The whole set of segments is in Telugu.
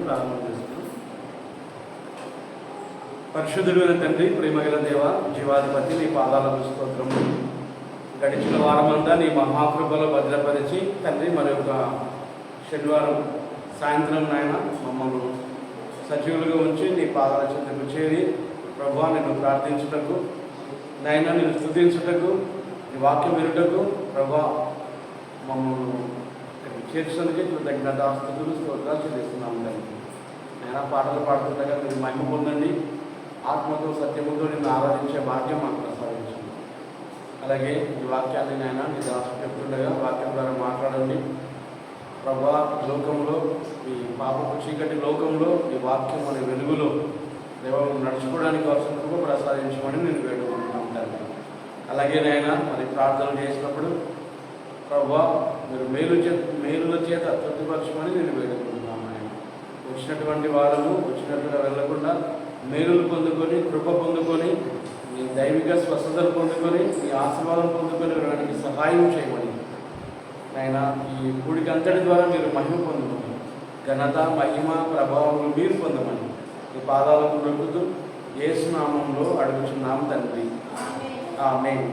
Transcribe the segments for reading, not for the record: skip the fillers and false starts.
ప్రారంభం చేస్తున్నాం. పరిశుద్ధుడైన తండ్రి, ప్రేమగల దేవ, జీవాధిపతి, నీ పాదాలకు స్తోత్రము. గడిచిన వారమంతా నీ మహాకృపలో భద్రపరిచి తండ్రి, మరి యొక్క శనివారం సాయంత్రం నాయన మమ్మల్ని సజీవులుగా ఉంచి నీ పాదాల చెంతకు చేరి ప్రభువా నిన్ను ప్రార్థించుటకు, నాయన నిన్ను స్తుతించుటకు, నీ వాక్యం వినుటకు ప్రభువా మమ్మల్ని చేర్చడానికి కృతజ్ఞత స్తుతులు స్తోత్రాలు చెల్లిస్తున్నాము తండ్రి. నాయన పాటలు పాడుతుండగా మీరు మహిమ పొందండి. ఆత్మతో సత్యముతో నిన్ను ఆరాధించే భాగ్యం మాకు ప్రసాదించండి. అలాగే ఈ వాక్యాన్ని నాయన నీ దాసు చెప్తుండగా వాక్యం ద్వారా మాట్లాడండి ప్రభువా. లోకంలో ఈ పాపపు చీకటి లోకంలో ఈ వాక్యం అనే వెలుగులో దేవం నడుచుకోవడానికి అవసరం కృప ప్రసాదించమని నేను వేడుకుంటున్నాను తండ్రి. అలాగే నాయన మరి ప్రార్థన చేసినప్పుడు ప్రభువా మీరు మేలుల చేత తృప్తిపరచమని నేను వేడుకుంటున్నాను. ఆయన వచ్చినటువంటి వారము వచ్చినట్టుగా వెళ్లకుండా మేలులు పొందుకొని, కృప పొందుకొని, మీ దైవిక స్వస్థతలు పొందుకొని, మీ ఆశీర్వాదం పొందుకొని వెళ్ళడానికి సహాయం చేయమని ఆయన ఈ కూడికి అంతటి ద్వారా మీరు మహిమ పొందుకొని, ఘనత మహిమ ప్రభావం మీరు పొందమని మీ పాదాలకు నొక్కుతూ యేసు నామంలో అడుగుచున్నాం తండ్రి, ఆమేన్.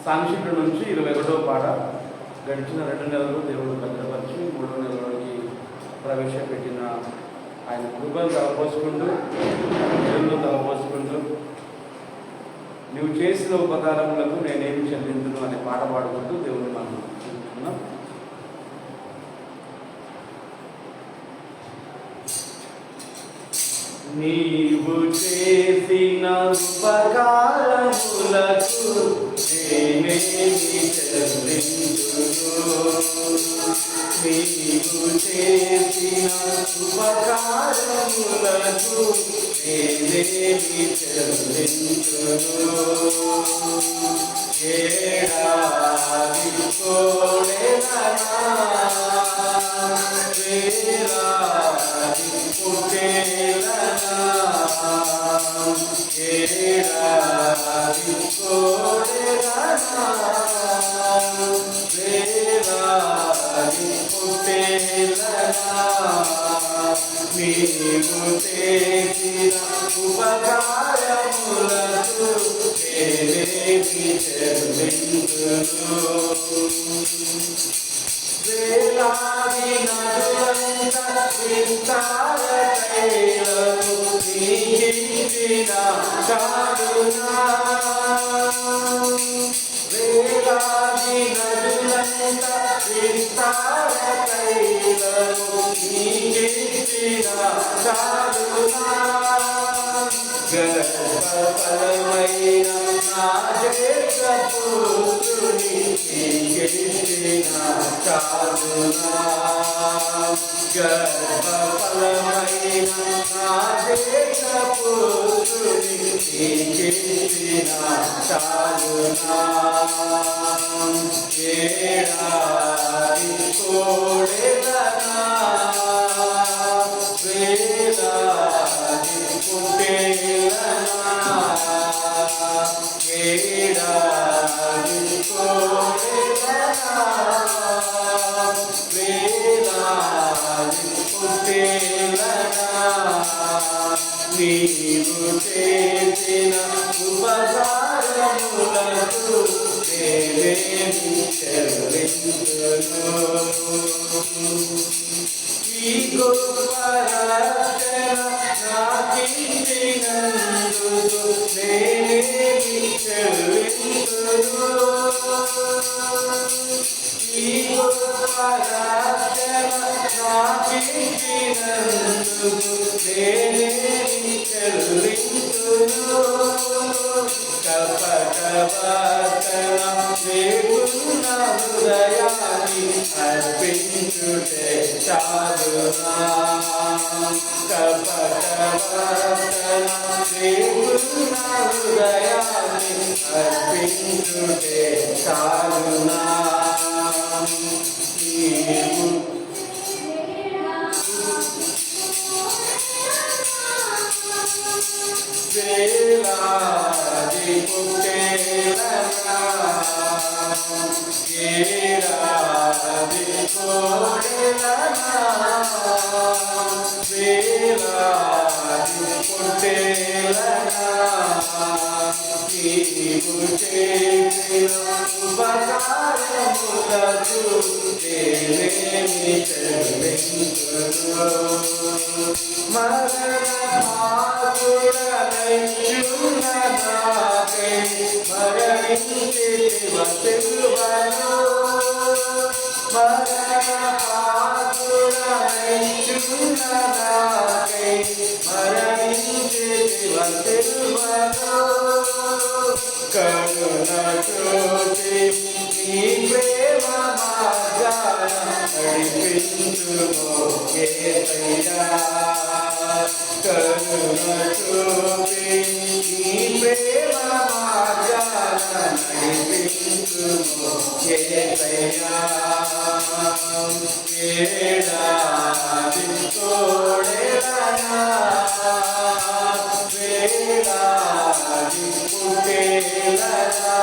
సాంక్షికుడి నుంచి 21వ పాట. గడిచిన 2 నెలలు దేవుడు భద్రపరిచి 3వ నెలలోకి ప్రవేశపెట్టిన ఆయన కృపను తలపోసుకుంటూ, దేవుళ్ళు తలపోసుకుంటూ, నువ్వు చేసిన ఉపకారములకు నేనేమి చెల్లించును అనే పాట పాడుకుంటూ దేవుడు మనం చూస్తున్నాం. నీవు చేసిన ఉపకారములకు నేనేమి చెల్లించును, నీవు చేసిన ఉపకారములకు నేనేమి చెల్లించును. ఏడాది కోడెదనా వేలాది పుట్టేలనా, ఏడాది కోడెదనా వేలాది పుట్టేలనా, నీవు చేసిన ఉపకారములకు నేనేమి చెల్లించును. వేలాది నదులంత విస్తార తైలము నీకిచ్చిన చాలునా, వేలాది నదులంత విస్తార తైలము నీకిచ్చిన చాలునా, గర్భఫలమైన నా జేష్ఠపుత్రుని నీకిచ్చిన చాలునా, గర్భఫలమైన నా జేష్ఠపుత్రుని నీకిచ్చిన చాలునా, ఏడాది కోడెదనా వేలాది పుట్టేలనా, ఏడాది కోడెదనా వేలాది పుట్టేలనా, నీవు చేసిన ఉపకారములకు నేనేమి చెల్లించును. ఈ గొప్ప రక్షణ నాకిచ్చినందుకు నేనేమి చెల్లించును. ఈ గొప్ప రక్షణ నాకిచ్చినందుకు నేనేమి చెల్లించును. కపటవర్తన అర్పించుటే చాలునా కపటవర్తన దేవున్న హృదయాన్ని అర్పించుటే చాలునా నీవు వేలాది పుట్టేలనా ఏడాది కోడెలనా వేలాది పుట్టేలనా నీవు చేసిన ఉపకారములకు నేనేమి చెల్లించును మరణమాకుడనైయున్న నాకై మరణించి వసిల్వను మరణమాకుడనైయున్న నాకై మరణించి వసిల్వను కరుణ చూపి నీ ప్రేమ మార్గాన నడిపించుము యేసయ్యా కరుణ చూపి నీ ప్రేమ మార్గాన నడిపించుము యేసయ్యా ఏడాది తోడెలనా వేలాది పుట్టేలనా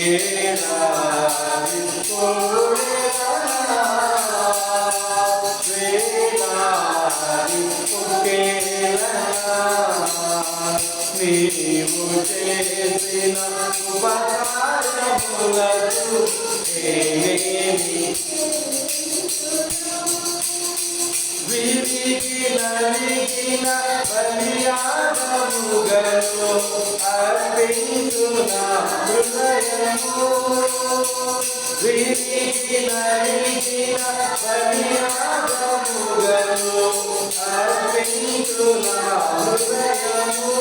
ఏడాది తోడెలనా వేలాది పుట్టేలనా నీవు చేసిన ఉపకారములకు నేనేమి విరిగి నలిగిన బలియాగముగను అర్పించునా హృదయము విరిగి నలిగిన బలియాగముగను అర్పించునా హృదయము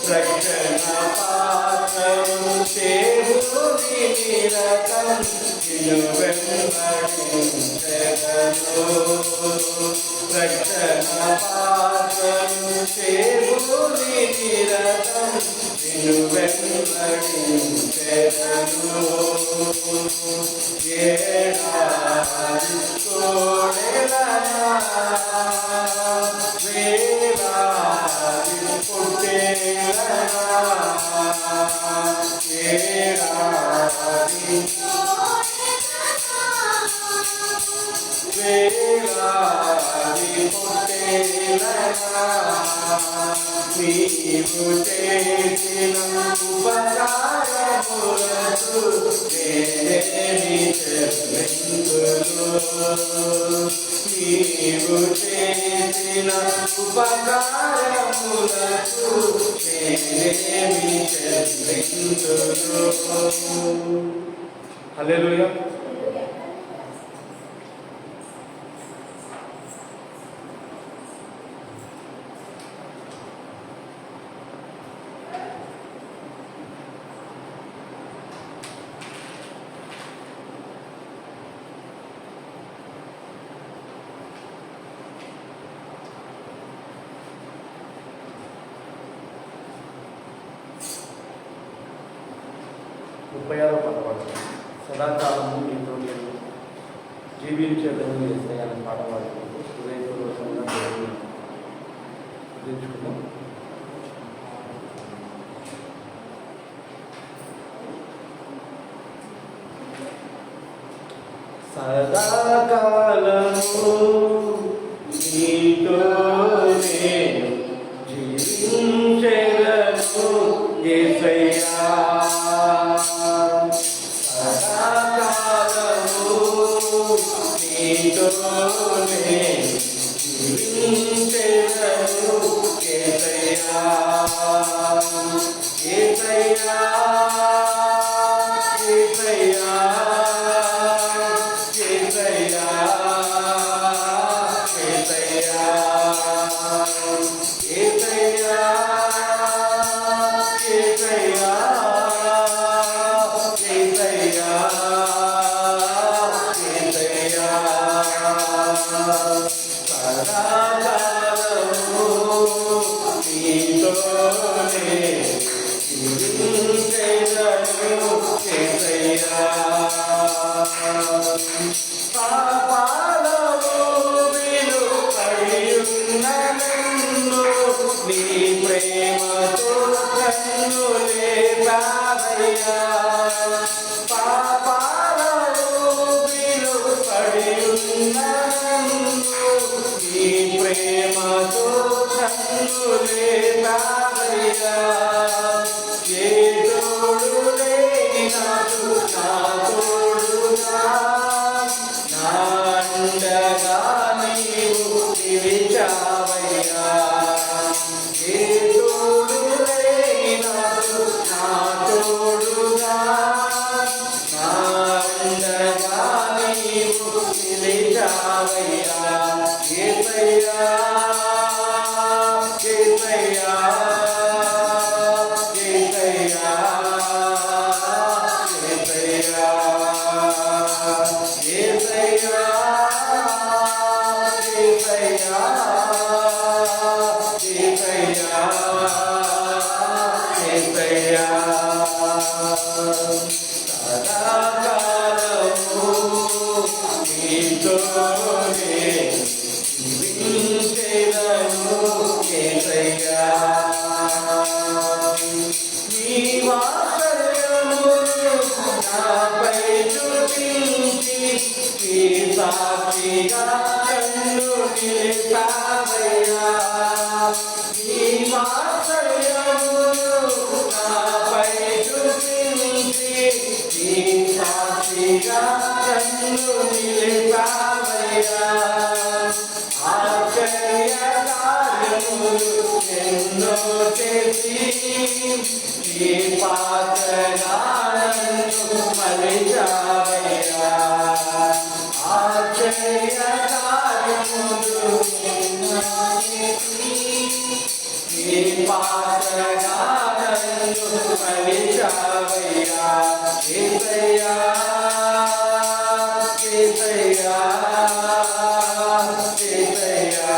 రక్షణ పాత్రము దేవుని నిరతం నిన్ను వెంబడించెదను రక్షణ పాత్రము దేవుని నిరతం నిన్ను వెంబడించెదను ఏడాది తోడెలనా వేలాది పుట్టేలనా ఏడాది వేలాది పుట్టేలనా నీవు చేసిన ఉపకారములకు నేనేమి చెల్లించును నీవు చేసిన ఉపకారములకు నేనేమి చెల్లించును హల్లెలూయా ముప్పైవ పదవాడు సదాకాలము నీతో నేను జీవించేదని చేస్తాయని పాట పాడుకుంటూ హృదయపూర్వకంగా తెలుసుకుందాం. సదాకాలము నీతో నేను జీవించెదను యేసయ్యా సదాకాలము నీతో నేను జీవించెదను యేసయ్యా యేసయ్యా యేసయ్యా పాపాల ఊబిలో పడియున్న నన్ను నీ ప్రేమతో కన్ను లేపావయ్యా. పాపాల ఊబిలో పడియున్న నన్ను నీ ప్రేమతో కన్ను లేపావయ్యా. ఏ తోడు లేని నాకు నా తోడుగా నా అండగా నీవు నిలిచావయ్యా. ఏ తోడు లేని నాకు నా తోడుగా నా అండగా నీవు నిలిచావయ్యా. యేసయ్యా యేసయ్యా యేసయ్యా యేసయ్యా యేసయ్యా యేసయ్యా యేసయ్యా యేసయ్యా సదాకాలము నీతోనే జీవించెదను యేసయ్యా. నీ వాత్సల్యమును నాపై చూపించి నీ సాక్షిగా నన్ను నిలిపావయ్యా. నీ వాత్సల్యమును నాపై చూపించి నీ సాక్షిగా నన్ను నిలిపావయ్యా. ఆశ్చర్య కార్యములు ఎన్నో చేసి నీ పాత్రగా నన్ను మలిచావయ్యా. ఆశ్చర్య కార్యములు ఎన్నో చేసి నీ పాత్రగా నన్ను మలిచావయ్యా. యేసయ్యా యేసయ్యా యేసయ్యా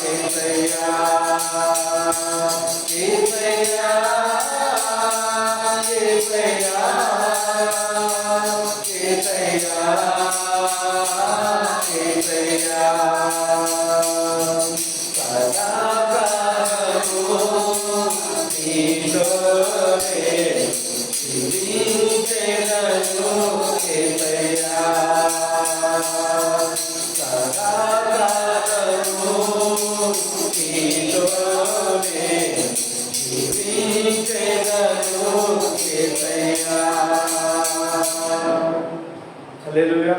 యేసయ్యా యేసయ్యా యేసయ్యా యేసయ్యా యేసయ్యా సదాకాలము నీతోనే జీవించెదను యేసయ్యా. సదాకాలము నీతోనే జీవించెదను యేసయ్యా. హల్లెలూయా.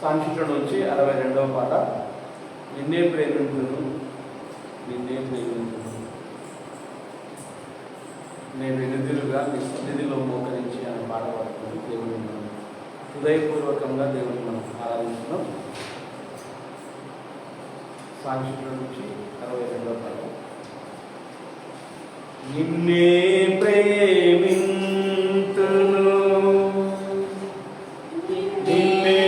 సాంఖ్యుల నుంచి 62వ పాట. నిన్నే ప్రేమించును నిన్నే ప్రేమించును నేను ఎదురుగా నీ సన్నిధిలో మోకరించి అనే పాట పాడుతుంది. దేవుని మనం హృదయపూర్వకంగా దేవుని మనం ఆరాధిస్తున్నాం. సాంఖ్యుల నుంచి 62వ పాట. నిన్నే ప్రేమింతును నిన్నే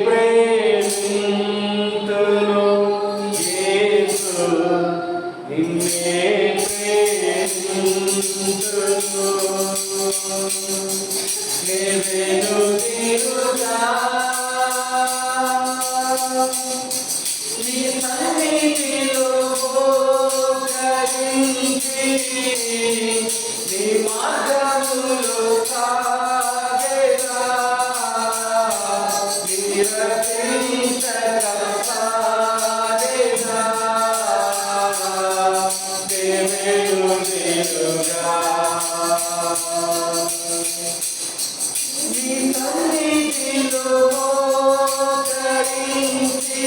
ప్రేమింతును యేసు నిన్నే ప్రేమింతును నేనెదురుగా నీ సన్నిధిలో మోకరించి నీ మార్గములో సాగెదా నిరతించక సాగెదా దేవుడుగా నీ సన్నిధిలో మోకరించి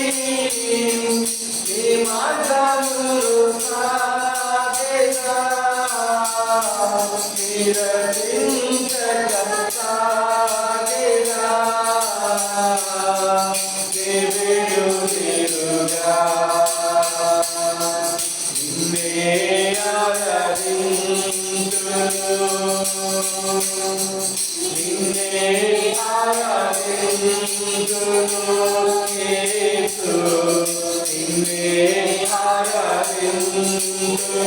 నీ మార్గములో సాగెదా నిరతించక సాగెదా దేవుడుగా నిన్నే ఆరాధింతును నిన్నే ఆరాధింతును యేసు నిన్నే Thank you.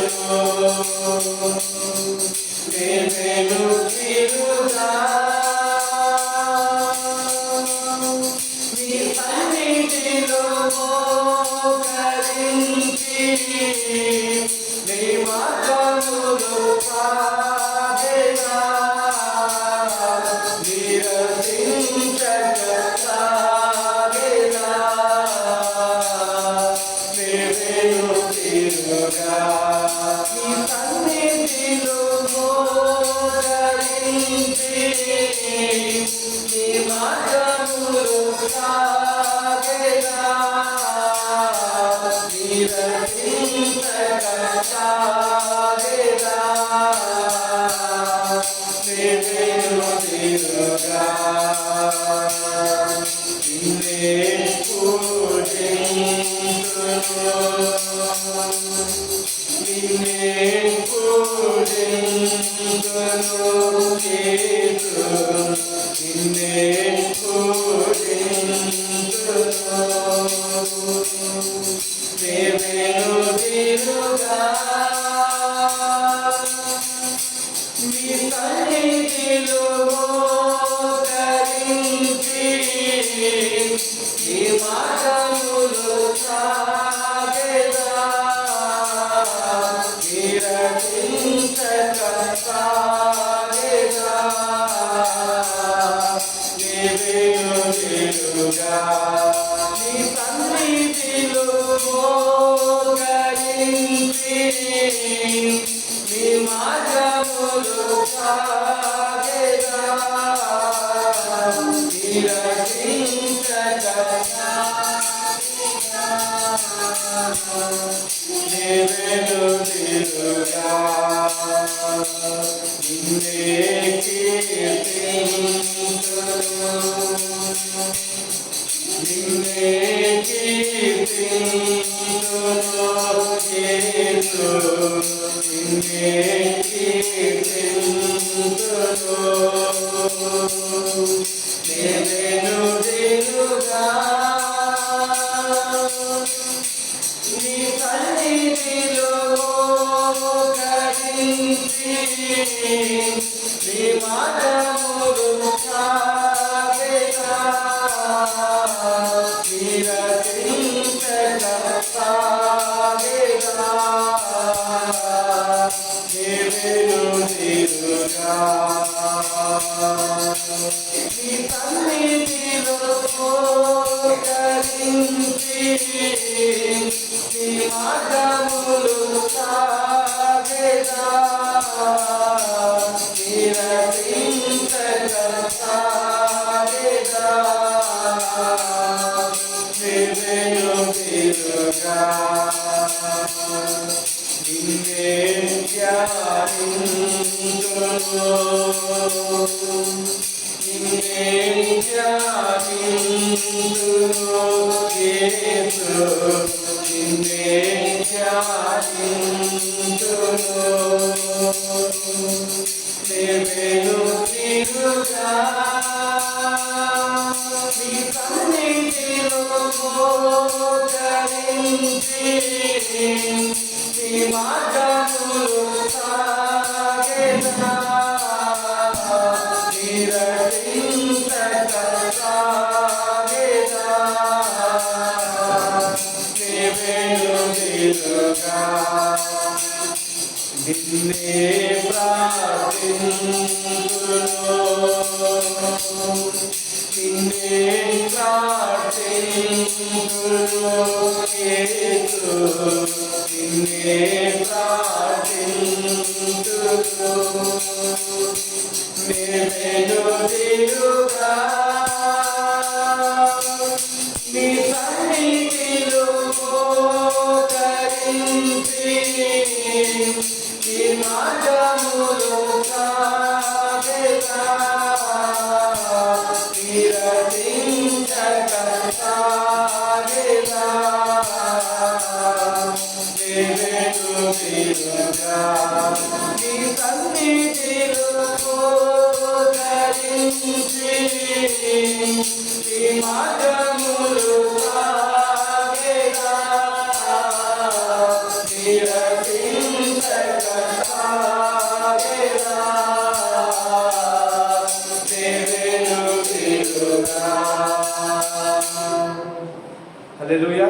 హల్లెలూయా.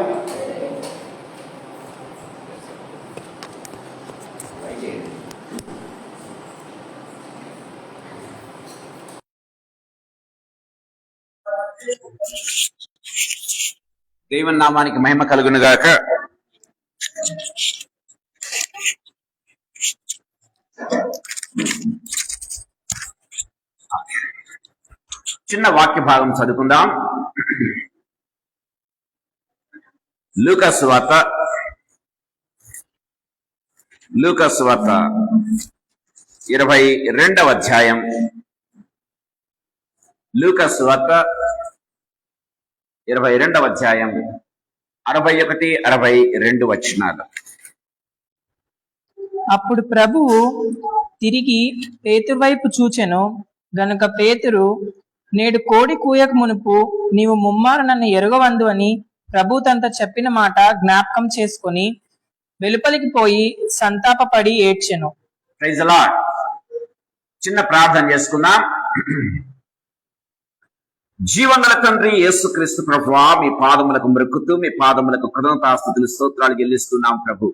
దేవుని నామానికి మహిమ కలుగును గాక. చిన్న వాక్య భాగం చదువుకుందాం. లూకాసు సువార్త 22వ అధ్యాయం. లూకాసు సువార్త 22వ అధ్యాయం 61, 62 వచనాలు. అప్పుడు ప్రభువు తిరిగి పేతురు వైపు చూచెను. గనుక పేతురు, నేడు కోడి కూయక మునుపు నీవు ముమ్మారు నన్ను ఎరుగవందు అని ప్రభు తనతో చెప్పిన మాట జ్ఞాపకం చేసుకొని వెలుపలికి పోయి సంతాపపడి ఏడ్చెను. Praise the Lord. చిన్న ప్రార్థన చేసుకుందాం. జీవగల తండ్రి యేసుక్రీస్తు ప్రభువా, మీ పాదములకు మృక్కుతూ మీ పాదములకు కృతజ్ఞతాస్తుతులు స్తోత్రాలు చెల్లిస్తున్నాం ప్రభు.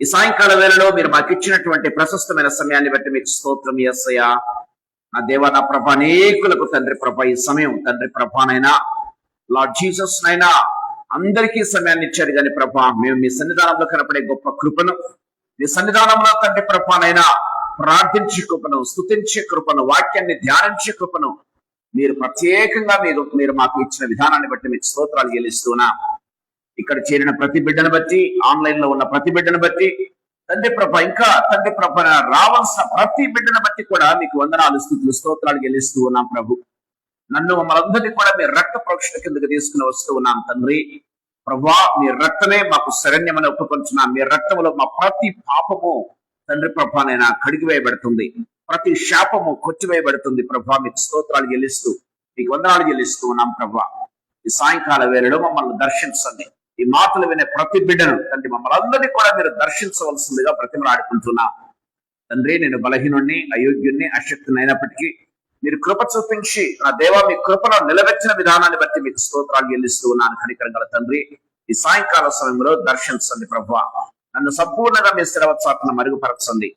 ఈ సాయంకాల వేళలో మీరు మాకు ఇచ్చినటువంటి ప్రశస్తమైన సమయాన్ని బట్టి మీకు స్తోత్రం యేసయ్యా. నా దేవా, నా ప్రభ, అనేకులకు తండ్రి ప్రభ ఈ సమయం తండ్రి ప్రభానైనా లార్డ్ జీసస్ నైనా అందరికీ సమయాన్ని ఇచ్చారు కానీ ప్రభ, మేము మీ సన్నిధానంలో కనపడే గొప్ప కృపను, మీ సన్నిధానంలో తండ్రి ప్రభానైనా ప్రార్థించే కృపను, స్తుతించే కృపను, వాక్యాన్ని ధ్యానించే కృపను మీరు ప్రత్యేకంగా మీరు మాకు ఇచ్చిన విధానాన్ని బట్టి మీకు స్తోత్రాలు చెల్లిస్తున్నా. ఇక్కడ చేరిన ప్రతి బిడ్డను బట్టి, ఆన్లైన్ లో ఉన్న ప్రతి బిడ్డను బట్టి తండ్రి ప్రభ, ఇంకా తండ్రి ప్రభ రావాల్సిన ప్రతి బిడ్డను బట్టి కూడా మీకు వందనాలు, స్తుతులు, స్తోత్రాలు చెల్లిస్తూ ఉన్నాం ప్రభు. నన్ను మమ్మల్ని కూడా మీ రక్త ప్రోక్షణ కిందకు తీసుకుని వస్తూ ఉన్నాం తండ్రి ప్రభా. మీ రక్తమే మాకు శరణ్యమని ఒప్పుకొంచున్నాం. మీ రక్తంలో మా ప్రతి పాపము తండ్రి ప్రభానైనా కడిగివేయబడుతుంది, ప్రతి శాపము కొట్టివేయబడుతుంది ప్రభా. మీకు స్తోత్రాలు చెల్లిస్తూ మీకు వందనాలు చెల్లిస్తూ ఉన్నాం ప్రభా. ఈ సాయంకాల వేళలో మమ్మల్ని దర్శించండి. ఈ మాటలు వినే ప్రతి బిడ్డను తండ్రి మమ్మల్ని అందరినీ కూడా మీరు దర్శించవలసిందిగా ప్రతిమలాడుకుంటున్నా తండ్రి. నేను బలహీనుణ్ణి, అయోగ్యుణ్ణి, అశక్తుని అయినప్పటికీ మీరు కృప చూపించి నా దేవా మీ కృపలో నిలబెట్టిన విధానాన్ని బట్టి మీకు స్తోత్రాలు చెల్లిస్తూ ఉన్నాను. కనికరం గల తండ్రి, ఈ సాయంకాల సమయంలో దర్శించండి ప్రభా. నన్ను సంపూర్ణంగా మీ స్థిరవత్సాలను మరుగుపరచండి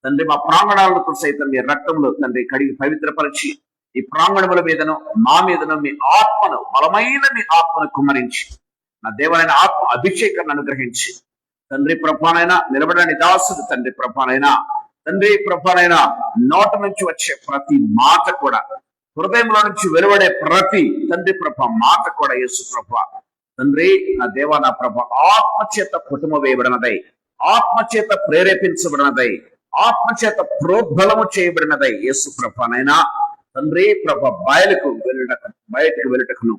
తండ్రి. మా ప్రాంగణాలకు సైతం మీ రక్తంలో తండ్రి కడిగి పవిత్రపరిచి ఈ ప్రాంగణముల మీదను మా మీదను మీ ఆత్మను, బలమైన మీ ఆత్మను కుమ్మరించి నా దేవనైన ఆత్మ అభిషేకాన్ని అనుగ్రహించి తండ్రి ప్రభానైనా నిలబడని దాసుడు తండ్రి ప్రభానైనా తండ్రి ప్రభానైనా నోట నుంచి వచ్చే ప్రతి మాట కూడా, హృదయంలో నుంచి వెలువడే ప్రతి తండ్రి ప్రభ మాట కూడా యేసు ప్రభ తండ్రి నా దేవా నా ప్రభ ఆత్మచేత కుటుంబ వేయబడినదై, ఆత్మచేత ప్రేరేపించబడినదై, ఆత్మచేత ప్రోద్బలము చేయబడినదై యేసు ప్రభానైనా తండ్రి ప్రభ బయటకు వెళ్ళటకును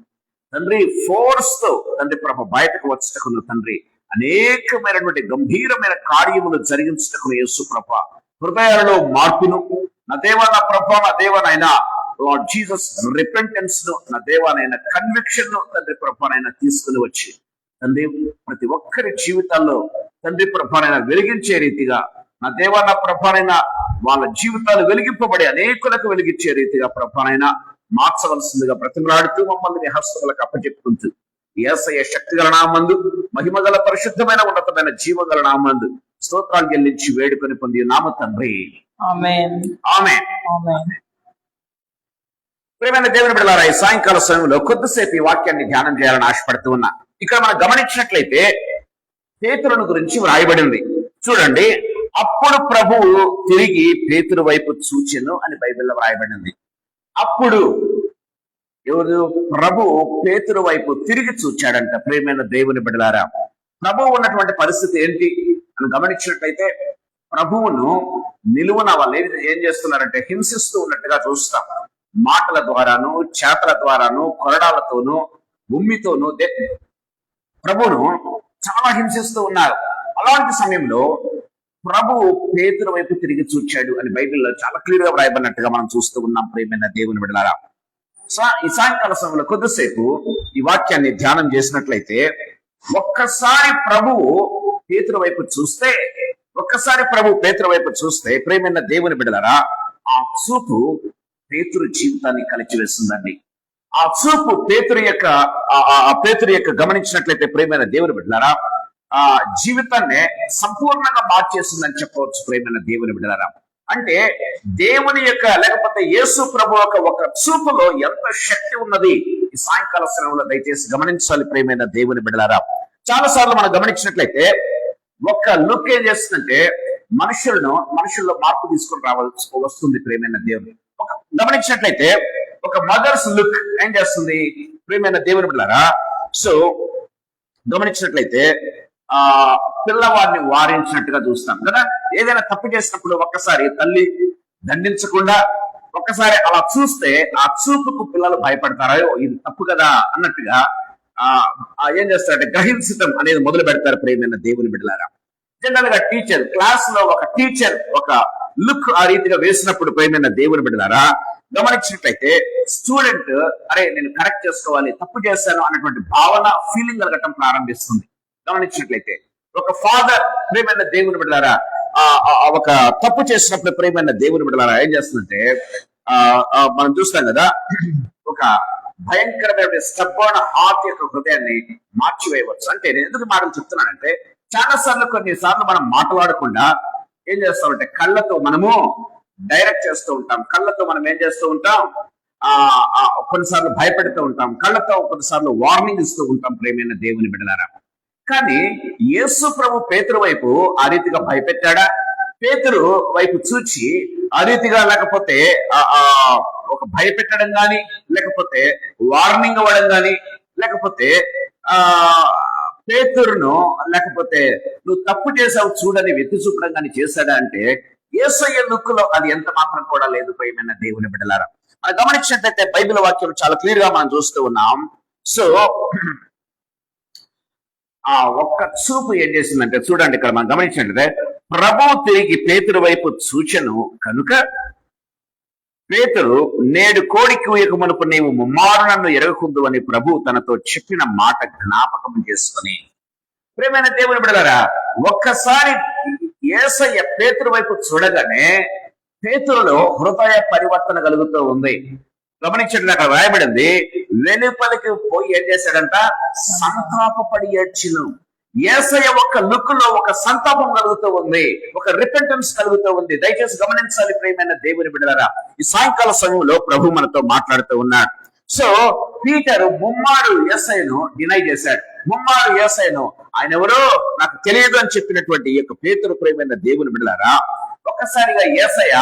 తండ్రి, ఫోర్స్ తో తండ్రి ప్రభ బయటకు వచ్చటకును తండ్రి, అనేకమైనటువంటి గంభీరమైన కార్యములు జరిగించటకును యేసు ప్రభ హృదయాలలో మార్పును నా దేవా నా ప్రభ నా దేవనైనా లార్డ్ జీసస్ రిపెంటెన్స్ ను నా దేవానైనా కన్విక్షన్ ను తండ్రి ప్రభానైనా తీసుకుని వచ్చి తండ్రి ప్రతి ఒక్కరి జీవితాల్లో తండ్రి ప్రభానైనా వెలిగించే రీతిగా నా దేవా నా ప్రభానైనా వాళ్ళ జీవితాలు వెలిగింపబడి అనేకులకు వెలిగించే రీతిగా ప్రభానైనా మార్చవలసిందిగా ప్రతిమలాడుతూ మమ్మల్ని మీ హస్తములకు అప్పచెప్పుకుంటూ యేసయ్య శక్తిగల నామందు, మహిమగల పరిశుద్ధమైన ఉన్నతమైన జీవగల నామందు స్తోత్రాలు చెల్లించి వేడుకొని పొంది నామ తండ్రి, ఆమేన్. ఆమేన్. ఆమేన్. ప్రియమైన దేవుని బిడ్డలారా, ఈ సాయంకాల సమయంలో కొద్దిసేపు ఈ వాక్యాన్ని ధ్యానం చేయాలని ఆశపడుతూ ఉన్నా. ఇక్కడ మనం గమనించినట్లయితే పేతురును గురించి వ్రాయబడింది. చూడండి, అప్పుడు ప్రభువు తిరిగి పేతురు వైపు చూచెను అని బైబిల్లో వ్రాయబడింది. అప్పుడు ఎవరు? ప్రభు పేతురు వైపు తిరిగి చూచాడంట. ప్రియమైన దేవుని బిడ్డలారా, ప్రభువు ఉన్నటువంటి పరిస్థితి ఏంటి అని గమనించినట్లయితే ప్రభువును నిలువున వాళ్ళు ఏం చేస్తున్నారంటే హింసిస్తూ ఉన్నట్టుగా చూస్తాం. మాటల ద్వారాను, చేతల ద్వారాను, కొరడాలతోనూ, ఉమ్మితోనూ ప్రభువును చాలా హింసిస్తూ ఉన్నారు. అలాంటి సమయంలో ప్రభు పేతురు వైపు తిరిగి చూచాడు అని బైబిల్లో చాలా క్లియర్ గా వ్రాయబడినట్టుగా మనం చూస్తూ ఉన్నాం. ప్రియమైన దేవుని బిడ్డలారా, ఈ సాయంకాల సమయంలో కొద్దిసేపు ఈ వాక్యాన్ని ధ్యానం చేసినట్లయితే ఒక్కసారి ప్రభువు పేతురు వైపు చూస్తే ప్రియమైన దేవుని బిడ్డలారా, ఆ చూపు పేతురు జీవితాన్ని కలిచివేస్తుందండి. ఆ చూపు పేతురు యొక్క గమనించినట్లయితే ప్రేమైన దేవుని బిడ్డలారా, ఆ జీవితాన్ని సంపూర్ణంగా మార్చేసిందని చెప్పవచ్చు ప్రేమైన దేవుని బిడ్డలారా. అంటే దేవుని యొక్క లేకపోతే యేసు ప్రభు ఒక చూపులో ఎంత శక్తి ఉన్నది ఈ సాయంకాల సమయంలో దయచేసి గమనించాలి ప్రేమైన దేవుని బిడ్డలారా. చాలా సార్లు మనం గమనించినట్లయితే ఒక లుక్ ఏం చేస్తుందంటే మనుషుల్లో మార్పు తీసుకొని వస్తుంది ప్రేమైన దేవుని. గమనించినట్లయితే ఒక మదర్స్ లుక్ ఏం చేస్తుంది ప్రేమైన దేవుని బిడ్డలారా. సో గమనించినట్లయితే పిల్లవాడిని వారించినట్టుగా చూస్తాం కదా. ఏదైనా తప్పు చేసినప్పుడు ఒక్కసారి తల్లి దండించకుండా ఒక్కసారి అలా చూస్తే ఆ చూపుకు పిల్లలు భయపడతారో ఇది తప్పు కదా అన్నట్టుగా ఏం చేస్తారంటే గ్రహించటం అనేది మొదలు పెడతారు ప్రేమైన దేవుని బిడ్డలారా. జనరల్ గా క్లాస్ లో ఒక టీచర్ ఒక లుక్ ఆ రీతిగా వేసినప్పుడు ప్రేమైన దేవుని బిడ్డలారా, గమనించినట్లయితే స్టూడెంట్ అరే నేను కరెక్ట్ చేసుకోవాలి, తప్పు చేశాను అన్నటువంటి భావన ఫీలింగ్ కలగటం ప్రారంభిస్తుంది. గమనించినట్లయితే ఒక ఫాదర్ ప్రేమైన దేవుని బిడ్డలారా ఒక తప్పు చేసినప్పుడు ప్రేమైన దేవుని బిడ్డలారా ఏం చేస్తుందంటే మనం చూస్తాం కదా, ఒక భయంకరమైన స్టబ్బర్న్ హార్ట్ యొక్క హృదయాన్ని మార్చివేయవచ్చు. అంటే నేను ఎందుకు మాటలు చెప్తున్నానంటే కొన్నిసార్లు మనం మాట్లాడకుండా ఏం చేస్తామంటే కళ్ళతో మనము డైరెక్ట్ చేస్తూ ఉంటాం, కళ్ళతో మనం ఏం చేస్తూ ఉంటాం, కొన్నిసార్లు భయపెడుతూ ఉంటాం, కళ్ళతో కొన్నిసార్లు వార్నింగ్ ఇస్తూ ఉంటాం ప్రేమైన దేవుని బిడ్డలారా. కానీ యేసు ప్రభు పేతురు వైపు ఆ రీతిగా భయపెట్టాడా? పేతురు వైపు చూచి ఆ రీతిగా లేకపోతే ఒక భయపెట్టడం గాని, లేకపోతే వార్నింగ్ అవ్వడం గాని, లేకపోతే పేతురును లేకపోతే నువ్వు తప్పు చేసావు చూడని వెత్తి చూపడం కానీ చేశాడా అంటే యేసయ్య లుక్కులో అది ఎంత మాత్రం కూడా లేదు ప్రియమైన దేవుని బిడ్డలారా. మనం గమనించినట్లయితే బైబిల్ వాక్యం చాలా క్లియర్ గా మనం చూస్తూ ఉన్నాం. సో ఆ ఒక్క చూపు ఏం చేసిందంటే చూడండి, ఇక్కడ మనం గమనించినట్లయితే ప్రభువు తిరిగి పేతురు వైపు చూచెను కనుక పేతురు నేడు కోడికి ఊయక మునుపు నీవు ముమ్మారు నన్ను ఎరగకుందు అని ప్రభు తనతో చెప్పిన మాట జ్ఞాపకం చేసుకుని. ప్రియమైన దేవుని బిడ్డలారా, ఒక్కసారి యేసయ్య పేతురు వైపు చూడగానే పేతురులో హృదయ పరివర్తన కలుగుతూ ఉంది. గమనించండి, అక్కడ రాయబడింది వెలుపలికి పోయి ఏం చేశాడంట, సంతాపపడి ఏడ్చిను. యేసయ్య ఒక్క లుక్ లో ఒక సంతాపం కలుగుతూ ఉంది, ఒక రిపెంటెన్స్ కలుగుతూ ఉంది. దయచేసి గమనించాలి ప్రియమైన దేవుని బిడ్డలారా, ఈ సాయంకాల సమయంలో ప్రభు మనతో మాట్లాడుతూ ఉన్నాడు. సో పీటరు ముమ్మారు యేసయ్యను డినై చేశాడు. ముమ్మారు యేసయ్యను ఆయన ఎవరో నాకు తెలియదు అని చెప్పినటువంటి ఈ యొక్క పేతురు ప్రియమైన దేవుని బిడ్డలారా, ఒక్కసారిగా యేసయ్య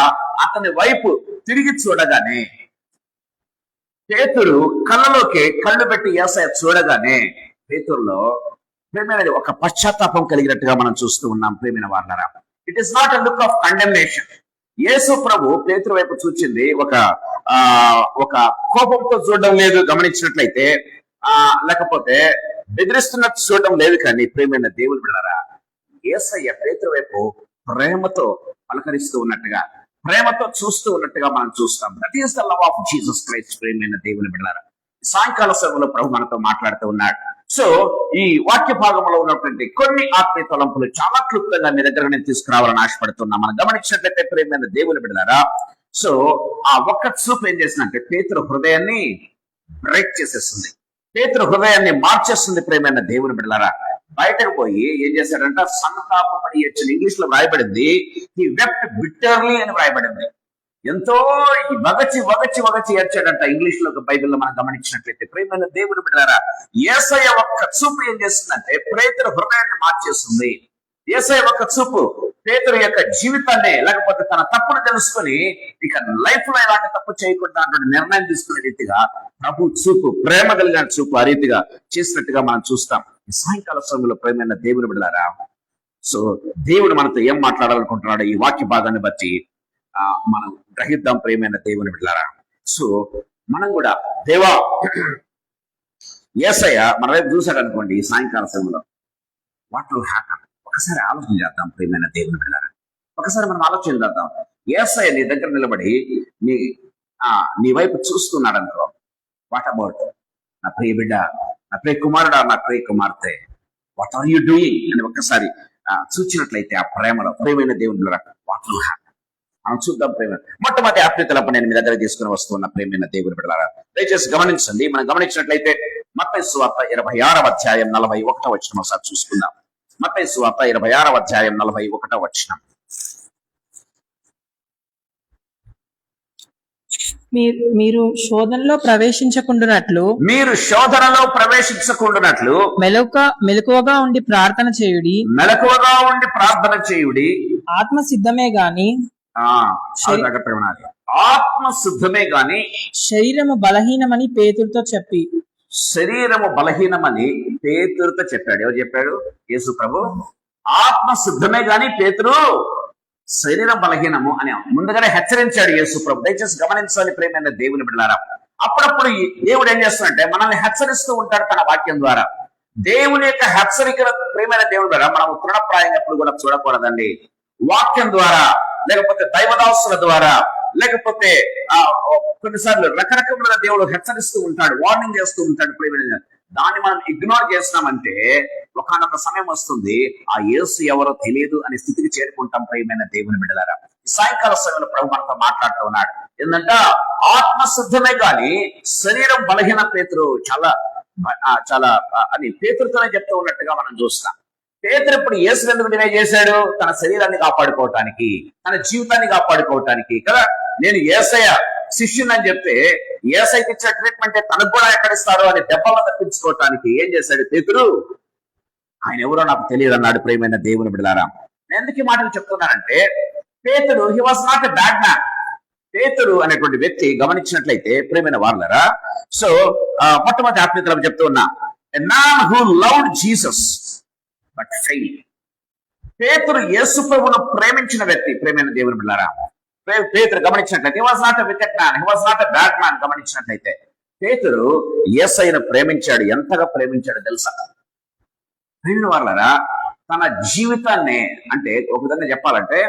అతని వైపు తిరిగి చూడగానే పేతురు కళ్ళలోకి కళ్ళు పెట్టి యేసయ్య చూడగానే పేతురులో ప్రేమైన ఒక పశ్చాత్తాపం కలిగినట్టుగా మనం చూస్తూ ఉన్నాం ప్రేమైన వాళ్ళరా. It is not a look of condemnation. Yesu ప్రభు పేతురు వైపు చూచింది ఒక కోపంతో చూడడం లేదు గమనించినట్లయితే, లేకపోతే బెదిరిస్తున్నట్టు చూడడం లేదు. కానీ ప్రేమైన దేవుని బిడ్డలారా, యేసయ్య పేతురు వైపు ప్రేమతో పలకరిస్తూ ఉన్నట్టుగా, ప్రేమతో చూస్తూ ఉన్నట్టుగా మనం చూస్తాం. That is the love of Jesus Christ. ప్రేమైన దేవుని బిడ్డలారా, సాయంకాల సమయంలో ప్రభు మనతో మాట్లాడుతూ ఉన్నాడు. సో ఈ వాక్య భాగంలో ఉన్నటువంటి కొన్ని ఆత్మీయ తలంపులు చాలా క్లుప్తంగా మీ దగ్గర నేను తీసుకురావాలని ఆశపడుతున్నా. మనం గమనించినట్లయితే ప్రేమైన దేవుని బిడ్డలారా, సో ఆ ఒక్క చూపు ఏం చేసిందంటే పేతురు హృదయాన్ని బ్రేక్ చేసేస్తుంది, పేతురు హృదయాన్ని మార్చేస్తుంది. ప్రేమైన దేవుని బిడ్డలారా, బయటకు పోయి ఏం చేశాడంట, సంతాపపడి ఏడ్చిన. ఇంగ్లీష్ లో రాయబడింది హి వెప్ట్ బిట్టర్లీ అని రాయబడింది. ఎంతో వగచి వగచి వగచి ఏడ్చాడంట ఇంగ్లీష్ లో, బైబిల్లో మనం గమనించినట్లయితే. ప్రేమైన దేవుని బిడ్డలారా, యేసయ్య ఒక్క చూపు ఏం చేస్తుందంటే పేతురు హృదయాన్ని మార్చేస్తుంది. యేసయ్య ఒక్క చూపు పేతురు యొక్క జీవితాన్ని లేకపోతే తన తప్పును తెలుసుకొని ఇక లైఫ్ లో ఎలాంటి తప్పు చేయకుండా అటువంటి నిర్ణయం తీసుకునే రీతిగా ప్రభు చూపు, ప్రేమ కలిగిన చూపు ఆ రీతిగా చేసినట్టుగా మనం చూస్తాం ఈ సాయంకాల సమయంలో. ప్రేమైన దేవుని బిడ్డలారా, సో దేవుడు మనతో ఏం మాట్లాడాలనుకుంటున్నాడో ఈ వాక్య భాగాన్ని బట్టి మనం గ్రహిద్దాం ప్రేమైన దేవుని బిడ్డలారా. సో మనం కూడా దేవా యేసయ్య మన వైపు చూశాడు అనుకోండి ఈ సాయంకాల సమయంలో, వాట్ విల్ హ్యాపెన్? ఒకసారి ఆలోచన చేద్దాం ప్రియమైన దేవుని బిడ్డలారా. ఒకసారి మనం ఆలోచన చేద్దాం. యేసయ్య నీ దగ్గర నిలబడి నీ వైపు చూస్తున్నాడు అనుకో, వాట్ అబౌట్ నా ప్రియ బిడ్డ, నా ప్రియ కుమారుడా, నా ప్రియ కుమార్తె, వాట్ ఆర్ యూ డూయింగ్ అని ఒక్కసారి చూచినట్లయితే ఆ ప్రేమలో ప్రియమైన దేవుని బిడ్డలారా, వాట్ విల్ హ్యాపెన్? మనం చూద్దాం ప్రేమ. మొట్టమొదటి ఆప్యాయతలప్పుడు నేను మీ దగ్గర తీసుకుని వస్తున్న ప్రేమైన దేవుని బిడ్డలారా, దయచేసి గమనించండి. మనం గమనించినట్లయితే మత్తయి సువార్త 26వ అధ్యాయం 41వ వచనం ఒకసారి చూసుకుందాం. మత్తయి సువార్త 26వ అధ్యాయం 41వ వచనం. మీరు శోధనలో ప్రవేశించకుండానట్లు మెలకువగా ఉండి ప్రార్థన చేయుడి. ఆత్మ సిద్ధమే గాని శరీరము బలహీనమని పేతురుతో చెప్పాడు. ఎవరు చెప్పాడు? యేసు ప్రభు. ఆత్మ సిద్ధమే గాని పేతురు శరీరం బలహీనము అని ముందుగానే హెచ్చరించాడు యేసు ప్రభు. దయచేసి గమనించాలి ప్రేమైన దేవుని బిడ్డలారా. అప్పుడప్పుడు దేవుడు ఏం చేస్తాడంటే మనల్ని హెచ్చరిస్తూ ఉంటాడు తన వాక్యం ద్వారా. దేవుని యొక్క హెచ్చరికల ప్రేమైన దేవుని ద్వారా మనం తృణప్రాయంగా ఎప్పుడు కూడా చూడకూడదండి. వాక్యం ద్వారా, లేకపోతే దైవదాసుల ద్వారా, లేకపోతే కొన్నిసార్లు రకరకాలుగా దేవుడు హెచ్చరిస్తూ ఉంటాడు, వార్నింగ్ చేస్తూ ఉంటాడు ప్రేమైన. దాన్ని మనం ఇగ్నోర్ చేస్తున్నామంటే ఒకనొక సమయం వస్తుంది ఆ యేసు ఎవరో తెలియదు అనే స్థితికి చేరుకుంటాం ప్రియమైన దేవుని బిడ్డలారా. సాయంకాల సమయంలో ప్రభు మనతో మాట్లాడుతూ ఉన్నాడు. ఏంటంటే ఆత్మ సిద్ధమే కానీ శరీరం బలహీన. పేతురు చాలా అని పేతురుతోనే చెప్తూ ఉన్నట్టుగా మనం చూస్తాం. పేతురు ఇప్పుడు యేసు ఎందుకు డినై చేశాడు? తన శరీరాన్ని కాపాడుకోవటానికి, తన జీవితాన్ని కాపాడుకోవటానికి కదా. నేను యేసయ్య శిష్యుని అని చెప్తే యేసయ్యకి ఇచ్చే ట్రీట్మెంట్ తనకు కూడా ఎక్కడిస్తారో అని దెబ్బలు తప్పించుకోవటానికి ఏం చేశాడు పేతురు? ఆయన ఎవరో నాకు తెలియదు అన్నాడు ప్రియమైన దేవుని బిడ్డలారా. నేను ఎందుకు ఈ మాటలు చెప్తున్నానంటే పేతురు he was not a bad man. పేతురు అనేటువంటి వ్యక్తి గమనించినట్లయితే ప్రియమైన వాళ్ళరా, సో మొట్టమొదటి ఆత్మీయతలు చెప్తూ ఉన్నా, a man who loved Jesus but fail. పేతురు యేసు ప్రభువును ప్రేమించిన వ్యక్తి ప్రియమైన దేవుని బిడ్డలారా. పేతురు గమనించినట్లయితే he was not a wicked man, he was not a bad man. గమనించినట్లయితే పేతురు యేసయ్యను ప్రేమించాడు. ఎంతగా ప్రేమించాడు తెలుసా ప్రియమైన వాళ్ళరా? తన జీవితాన్ని, అంటే ఒక విధంగా చెప్పాలంటే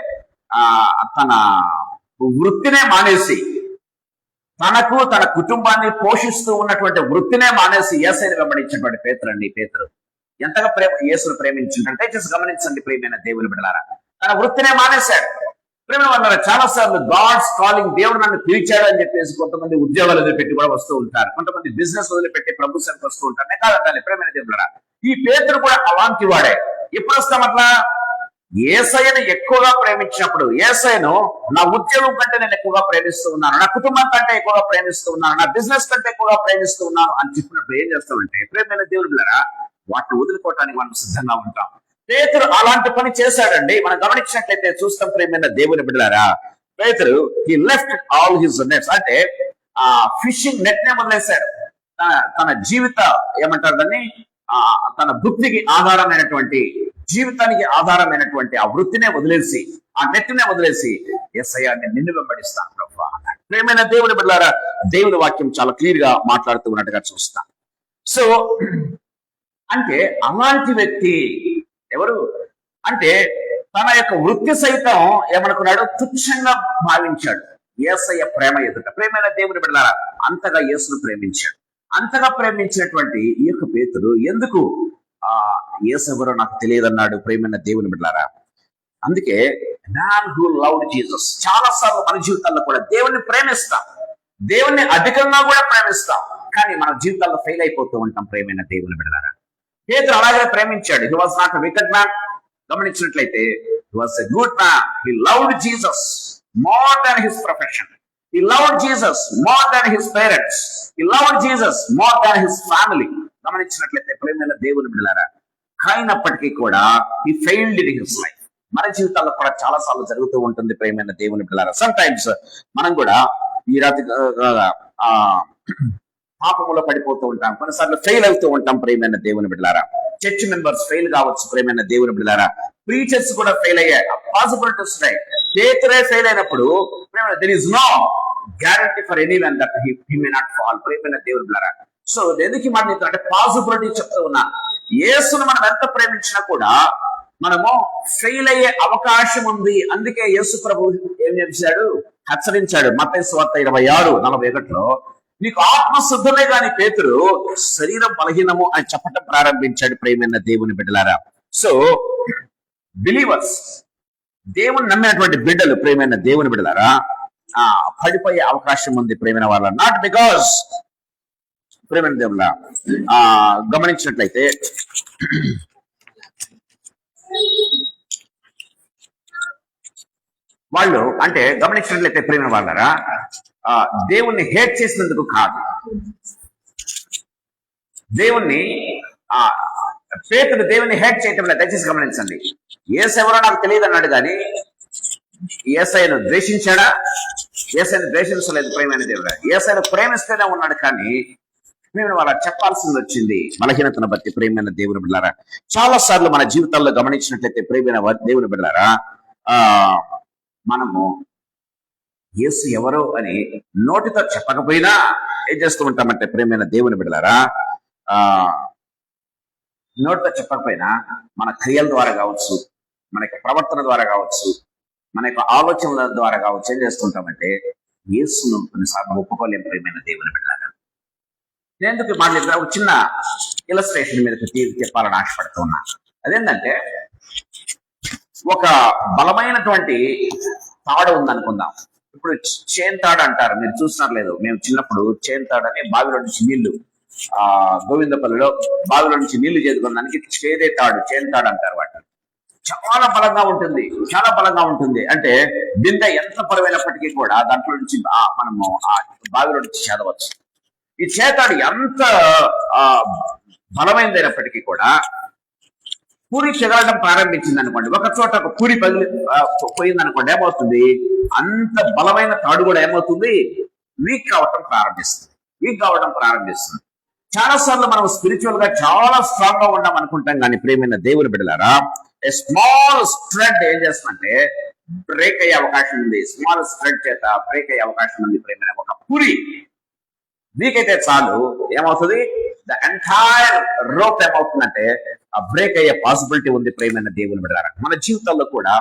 తన వృత్తినే మానేసి, తనకు తన కుటుంబాన్ని పోషిస్తూ ఉన్నటువంటి వృత్తినే మానేసి యేసయ్యను వెంబడించినటువంటి పేతురు అండి. పేతురు ఎంతగా యేసును ప్రేమించిందంటే గమనించండి ప్రియమైన దేవుని బిడ్డలారా. తన వృత్తినే మానేశాడు. ప్రేమ వల్ల చాలా సార్లు గాడ్స్ కాలింగ్, దేవుడు నన్ను పిలిచాడు అని చెప్పేసి కొంతమంది ఉద్యోగాలు వదిలిపెట్టి కూడా వస్తూ ఉంటారు, కొంతమంది బిజినెస్ వదిలిపెట్టి ప్రభు సేవకు వస్తూ ఉంటారు. కాదండి ప్రేమైన దేవుడా, ఈ పేతురు కూడా అలాంటి వాడే. ఎప్పుడు వస్తాం అట్లా? యేసయ్యను ఎక్కువగా ప్రేమించినప్పుడు. యేసయ్యను నా ఉద్యోగం కంటే నేను ఎక్కువగా ప్రేమిస్తూ ఉన్నాను, నా కుటుంబం కంటే ఎక్కువగా ప్రేమిస్తూ ఉన్నాను, నా బిజినెస్ కంటే ఎక్కువగా ప్రేమిస్తూ ఉన్నాను అని చెప్పినప్పుడు ఏం చేస్తామంటే ప్రేమైన దేవుడు బిడ్డలారా, వాటిని వదులుకోవటానికి మనం సిద్ధంగా ఉంటాం. పేతురు అలాంటి పని చేశాడండి. మనం గమనించినట్లయితే చూస్తాం ప్రియమైన దేవుని బిడ్డలారా. పేతురు he left all his nets, అంటే ఫిషింగ్ నెట్ నే వదిలేశాడు. తన జీవిత ఏమంటారు దాన్ని, తన వృత్తికి ఆధారమైనటువంటి, జీవితానికి ఆధారమైనటువంటి ఆ వృత్తినే వదిలేసి, ఆ నెట్నే వదిలేసి యేసయ్య నిన్ను వెంబడిస్తాను ప్రభువా అన్నాడు. ప్రియమైన దేవుని బిడ్డలారా, దేవుని వాక్యం చాలా క్లియర్ గా మాట్లాడుతూ ఉన్నట్టుగా చూస్తాం. సో అంటే అలాంటి వ్యక్తి ఎవరు అంటే తన యొక్క వృత్తి సైతం ఏమనుకున్నాడు? తుచ్చంగా భావించాడు యేసయ్య ప్రేమ ఎదుట. ప్రేమైన దేవుని బిడ్డలారా, అంతగా యేసును ప్రేమించాడు. అంతగా ప్రేమించినటువంటి ఈ యొక్క పేతురు ఎందుకు యేసు ఎవరో నాకు తెలియదన్నాడు ప్రేమైన దేవుని బిడ్డలారా. అందుకే మ్యాన్ హూ లవ్డ్ జీసస్. చాలా సార్లు మన జీవితాల్లో కూడా దేవుణ్ణి ప్రేమిస్తాం, దేవుణ్ణి అధికంగా కూడా ప్రేమిస్తాం, కానీ మన జీవితాల్లో ఫెయిల్ అయిపోతూ ఉంటాం ప్రేమైన దేవుని బిడ్డలారా. పేతురు అలాగే ప్రేమించాడు. He was not a wicked man. గమనించినట్లయితే he was a good man. He loved Jesus more than his profession. He loved Jesus more than his parents. He loved Jesus more than his family. గమనించినట్లయితే ప్రేమైన దేవుని బిడ్డలారా, అయినప్పటికీ కూడా he failed in his life. మన జీవితాల్లో కూడా చాలా సార్లు జరుగుతూ ఉంటుంది ప్రేమైన దేవుని బిడ్డలారా. సమ్ టైమ్స్ మనం కూడా ఈ రాత్రి పాపములో పడిపోతూ ఉంటాం, కొన్నిసార్లు ఫెయిల్ అవుతూ ఉంటాం ప్రేమైన దేవుని బిడ్డలారా. చర్చ్ మెంబర్స్ ఫెయిల్ కావచ్చు ప్రేమైన దేవుని బిడ్డలారా. ప్రీచర్స్ కూడా ఫెయిల్ అయ్యాయి, పాసిబిలిటీస్ ఉన్నాయి. పేతురే ఫెయిల్ అయినప్పుడు there is no guarantee for anyone that he may not fall. ప్రేమైన దేవుని బిడ్డలారా, సో ఎందుకు మాట అంటే పాసిబిలిటీ చెప్తూ ఉన్నా. యేసును మనం ఎంత ప్రేమించినా కూడా మనము ఫెయిల్ అయ్యే అవకాశం ఉంది. అందుకే యేసు ప్రభు ఏం చేశాడు? హెచ్చరించాడు. మత్తయి సువార్త 26:41 నీకు ఆత్మ శుద్ధమే గాని పేతురు శరీరం బలహీనము అని చెప్పటం ప్రారంభించాడు ప్రేమైన దేవుని బిడ్డలారా. సో బిలీవర్స్ దేవుని నమ్మినటువంటి బిడ్డలు, ప్రేమైన దేవుని బిడ్డలారా, పడిపోయే అవకాశం ఉంది ప్రేమైన వాళ్ళ. నాట్ బికాస్ ప్రేమైన దేవుళ్ళ గమనించినట్లయితే వాళ్ళు అంటే గమనించినట్లయితే ప్రేమైన వాళ్ళరా, దేవుణ్ణి హేట్ చేసినందుకు కాదు. దేవుణ్ణి పేతుడు దేవుణ్ణి హేట్ చేయటం లేదు. దయచేసి గమనించండి. యేసు ఎవరో నాకు తెలియదు అన్నాడు, కానీ యేసయ్యను ద్వేషించాడా? యేసయ్యను ద్వేషించలేదు ప్రేమైన దేవుడు. యేసయ్యను ప్రేమిస్తూనే ఉన్నాడు, కానీ మేము వాళ్ళ చెప్పాల్సింది వచ్చింది బలహీనతను బట్టి. ప్రేమైన దేవుని బిడ్డలారా, చాలా సార్లు మన జీవితాల్లో గమనించినట్లయితే ప్రేమైన దేవుని బిడ్డలారా, మనము యేసు ఎవరో అని నోటితో చెప్పకపోయినా ఏం చేస్తూ ఉంటామంటే ప్రేమైన దేవుని బిడ్డలారా, నోటితో చెప్పకపోయినా మన క్రియల ద్వారా కావచ్చు, మన యొక్క ప్రవర్తన ద్వారా కావచ్చు, మన యొక్క ఆలోచనల ద్వారా కావచ్చు, ఏం చేస్తుంటామంటే యేసును కొన్నిసార్లు ఒప్పుకోలేం ప్రేమైన దేవుని బిడ్డలారా. నేను ఎందుకు మాట్లాడితే ఒక చిన్న ఇలస్ట్రేషన్ మీద చెప్పాలని ఆశపడుతూ ఉన్నా. అదేంటంటే, ఒక బలమైనటువంటి తాడు ఉందనుకుందాం. ఇప్పుడు చేన్ తాడు అంటారు, మీరు చూస్తున్నారు లేదు, మేము చిన్నప్పుడు చేన్ తాడు అని బావిలో నుంచి నీళ్లు, గోవిందపల్లిలో బావిలో నుంచి నీళ్లు చేదుకోవడానికి చేదే తాడు, చేన్ తాడు అంటారు. వాటిని చాలా బలంగా ఉంటుంది, చాలా బలంగా ఉంటుంది. అంటే బిందె ఎంత బలమైనప్పటికీ కూడా దాంట్లో నుంచి మనము ఆ బావిలో నుంచి చేదవచ్చు. ఈ చేతాడు ఎంత బలమైనదైనప్పటికీ కూడా పూరి చెదరడం ప్రారంభించింది అనుకోండి, ఒక చోట ఒక పూరి పోయింది అనుకోండి, ఏమవుతుంది, అంత బలమైన తాడు కూడా ఏమవుతుంది, వీక్ కావటం ప్రారంభిస్తుంది. చాలా సార్లు మనం స్పిరిచువల్ గా చాలా స్ట్రాంగ్ గా ఉన్నాం అనుకుంటాం, కానీ ప్రేమైన దేవుని బిడ్డలారా, ఏ స్మాల్ స్ట్రెడ్ ఏం చేస్తుందంటే బ్రేక్ అయ్యే అవకాశం ఉంది. స్మాల్ స్ట్రెడ్ చేత బ్రేక్ అయ్యే అవకాశం ఉంది. ప్రేమైన ఒక పూరి వీక్ అయితే చాలు, ఏమవుతుంది, ద ఎంటైర్ రోప్ ఏమవుతుందంటే బ్రేక్ అయ్యే పాసిబిలిటీ ఉంది. ప్రేమైన దేవుని బిడ్డలారా, మన జీవితాల్లో కూడా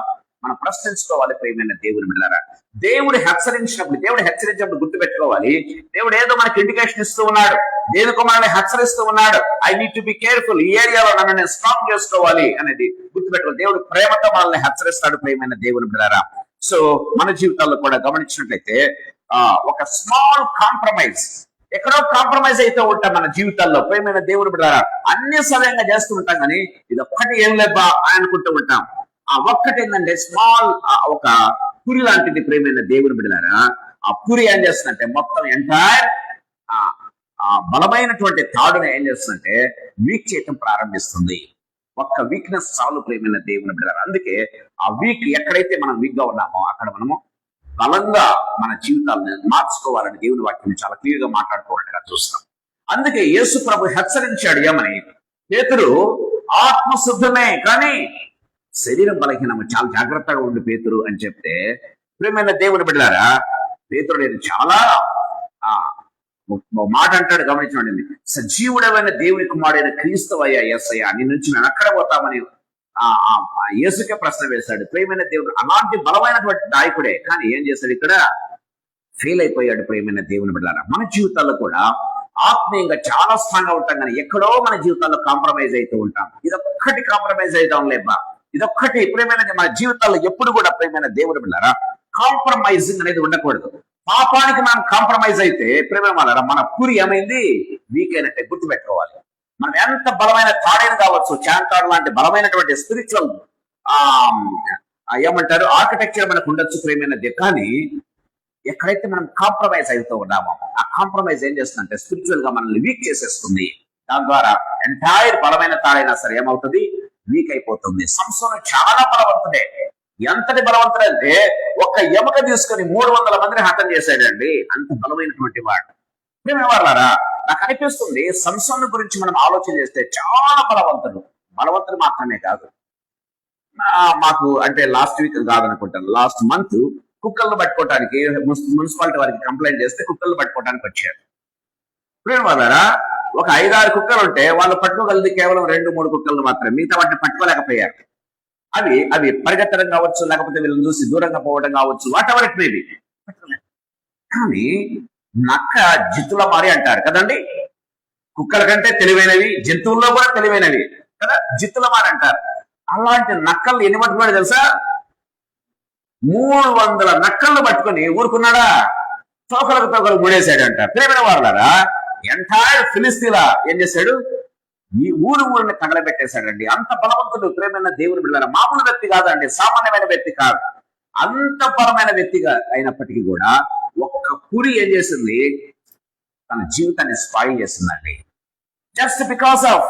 మనం ప్రశ్నించుకోవాలి. ప్రేమైన దేవుని బిడ్డలారా, దేవుడు హెచ్చరించినప్పుడు గుర్తుపెట్టుకోవాలి, దేవుడు ఏదో మనకి ఇండికేషన్ ఇస్తూ ఉన్నాడు, దేనికో మనల్ని హెచ్చరిస్తూ ఉన్నాడు. I need to be careful, ఈ ఏరియాలో నన్ను నేను స్ట్రాంగ్ చేసుకోవాలి అనేది గుర్తుపెట్టుకోవాలి. దేవుడు ప్రేమతో మనల్ని హెచ్చరిస్తాడు ప్రేమైన దేవుని బిడ్డలారా. సో మన జీవితాల్లో కూడా గమనించినట్లయితే ఒక స్మాల్ కాంప్రమైజ్, ఎక్కడో కాంప్రమైజ్ అయితే ఉంటాం మన జీవితాల్లో. ప్రేమైన దేవుని బిడ్డలారా, అన్ని సమయంగా చేస్తూ ఉంటాం, కానీ ఇది ఒక్కటి ఏం లేబ్బా అని అనుకుంటూ ఉంటాం. ఆ ఒక్కటి ఏంటంటే స్మాల్ ఒక పురి లాంటిది. ప్రేమైన దేవుని బిడ్డలారా, ఆ పురి ఏం చేస్తుందంటే మొత్తం ఎంటైర్ బలమైనటువంటి తాడుని ఏం చేస్తుందంటే వీక్ చేయటం ప్రారంభిస్తుంది. ఒక్క వీక్నెస్ చాలు ప్రేమైన దేవుని బిడ్డలారా. అందుకే ఆ వీక్ ఎక్కడైతే మనం వీక్ గా ఉన్నామో అక్కడ మనము బలంగా మన జీవితాలను మార్చుకోవాలని దేవుని వాక్యం చాలా క్లియర్ గా మాట్లాడుకోవాలని చూస్తాం. అందుకే యేసు ప్రభు హెచ్చరించాడు ఏమని, పేతురు ఆత్మశుద్ధమే కానీ శరీరం బలహీనము, చాలా జాగ్రత్తగా ఉండి పేతురు అని చెప్తే, ప్రియమైన దేవుని బిడ్డలారా, పేతురు నేను చాలా మాట అంటాడు, గమనించండి, సజీవుడమైన దేవుని కుమారుడైన క్రీస్తువయ్యా యేసయ్యా, నీ నుంచి మేము ఎక్కడ పోతామని యేసుకే ప్రశ్న వేశాడు. ప్రియమైన దేవుడు అలాంటి బలమైనటువంటి నాయకుడే, కానీ ఏం చేశాడు, ఇక్కడ ఫెయిల్ అయిపోయాడు. ప్రియమైన దేవుని బిడ్డలారా, మన జీవితాల్లో కూడా ఆత్మీయంగా చాలా స్ట్రాంగ్ గా ఉంటాం, కానీ ఎక్కడో మన జీవితాల్లో కాంప్రమైజ్ అవుతూ ఉంటాం. ఇదొక్కటి కాంప్రమైజ్ అవుతాం లేబ్బా, ఇదొక్కటి. ప్రియమైన మన జీవితాల్లో ఎప్పుడు కూడా ప్రియమైన దేవుని బిడ్డలారా కాంప్రమైజింగ్ అనేది ఉండకూడదు. పాపానికి మనం కాంప్రమైజ్ అయితే ప్రేమ వాళ్ళ మన పూరి ఏమైంది, వీక్ అయినట్టే గుర్తుపెట్టుకోవాలి. మనం ఎంత బలమైన తాడైన కావచ్చు, చాంతాడు లాంటి బలమైనటువంటి స్పిరిచువల్ ఏమంటారు ఆర్కిటెక్చర్ మనకు ఉండొచ్చు ప్రేమైనది, కానీ ఎక్కడైతే మనం కాంప్రమైజ్ అవుతూ ఉన్నామో ఆ కాంప్రమైజ్ ఏం చేస్తుందంటే స్పిరిచువల్ గా మనల్ని వీక్ చేసేస్తుంది. దాని ద్వారా ఎంటైర్ బలమైన తాడైనా సరే ఏమవుతుంది, వీక్ అయిపోతుంది. సంసోను చాలా బలవంతుడే. ఎంతటి బలవంతుడంటే ఒక ఎముక తీసుకుని 300 మందిని హతం చేశాడండి. అంత బలమైనటువంటి వాడు. వాళ్ళారా, నాకు అనిపిస్తుంది సంసోను గురించి మనం ఆలోచన చేస్తే చాలా బలవంతుడు మాత్రమే కాదు. మాకు అంటే లాస్ట్ వీక్ కాదనుకుంటాను, లాస్ట్ మంత్ కుక్కలను పట్టుకోవడానికి మున్సిపాలిటీ వారికి కంప్లైంట్ చేస్తే కుక్కలను పట్టుకోవడానికి వచ్చారు. వాళ్ళారా, ఒక 5-6 కుక్కలు ఉంటే వాళ్ళు పట్టుకోగలిది కేవలం 2-3 కుక్కలను మాత్రమే, మిగతా వాటిని పట్టుకోలేకపోయారు. అవి పరిగెత్తడం కావచ్చు, లేకపోతే వీళ్ళని చూసి దూరంగా పోవడం కావచ్చు, what ever it may be. కానీ నక్క జిత్తుల మారి అంటారు కదండి, కుక్కల కంటే తెలివైనవి, జంతువుల్లో కూడా తెలివైనవి కదా, జిత్తుల మారి అంటారు. అలాంటి నక్కలు ఎన్ని పట్టుకున్నాడు తెలుసా, 300 నక్కలను పట్టుకొని ఊరుకున్నాడా? తోకలు ముడేశాడంట. ప్రేమైన వాళ్ళారా, ఎంటైర్ ఫిలిస్తీన్లా ఏం చేశాడు? ఈ ఊరిని తగలబెట్టేశాడండి. అంత బలవంతుడు ప్రేమైన దేవుని బిడ్డలారా. మామూలు వ్యక్తి కాదండి, సామాన్యమైన వ్యక్తి కాదు, అంత బలమైన వ్యక్తిగా అయినప్పటికీ కూడా ఒక్క పురి ఏం చేసింది? తన జీవితాన్ని స్పాయిల్ చేసిందండి. జస్ట్ బికాస్ ఆఫ్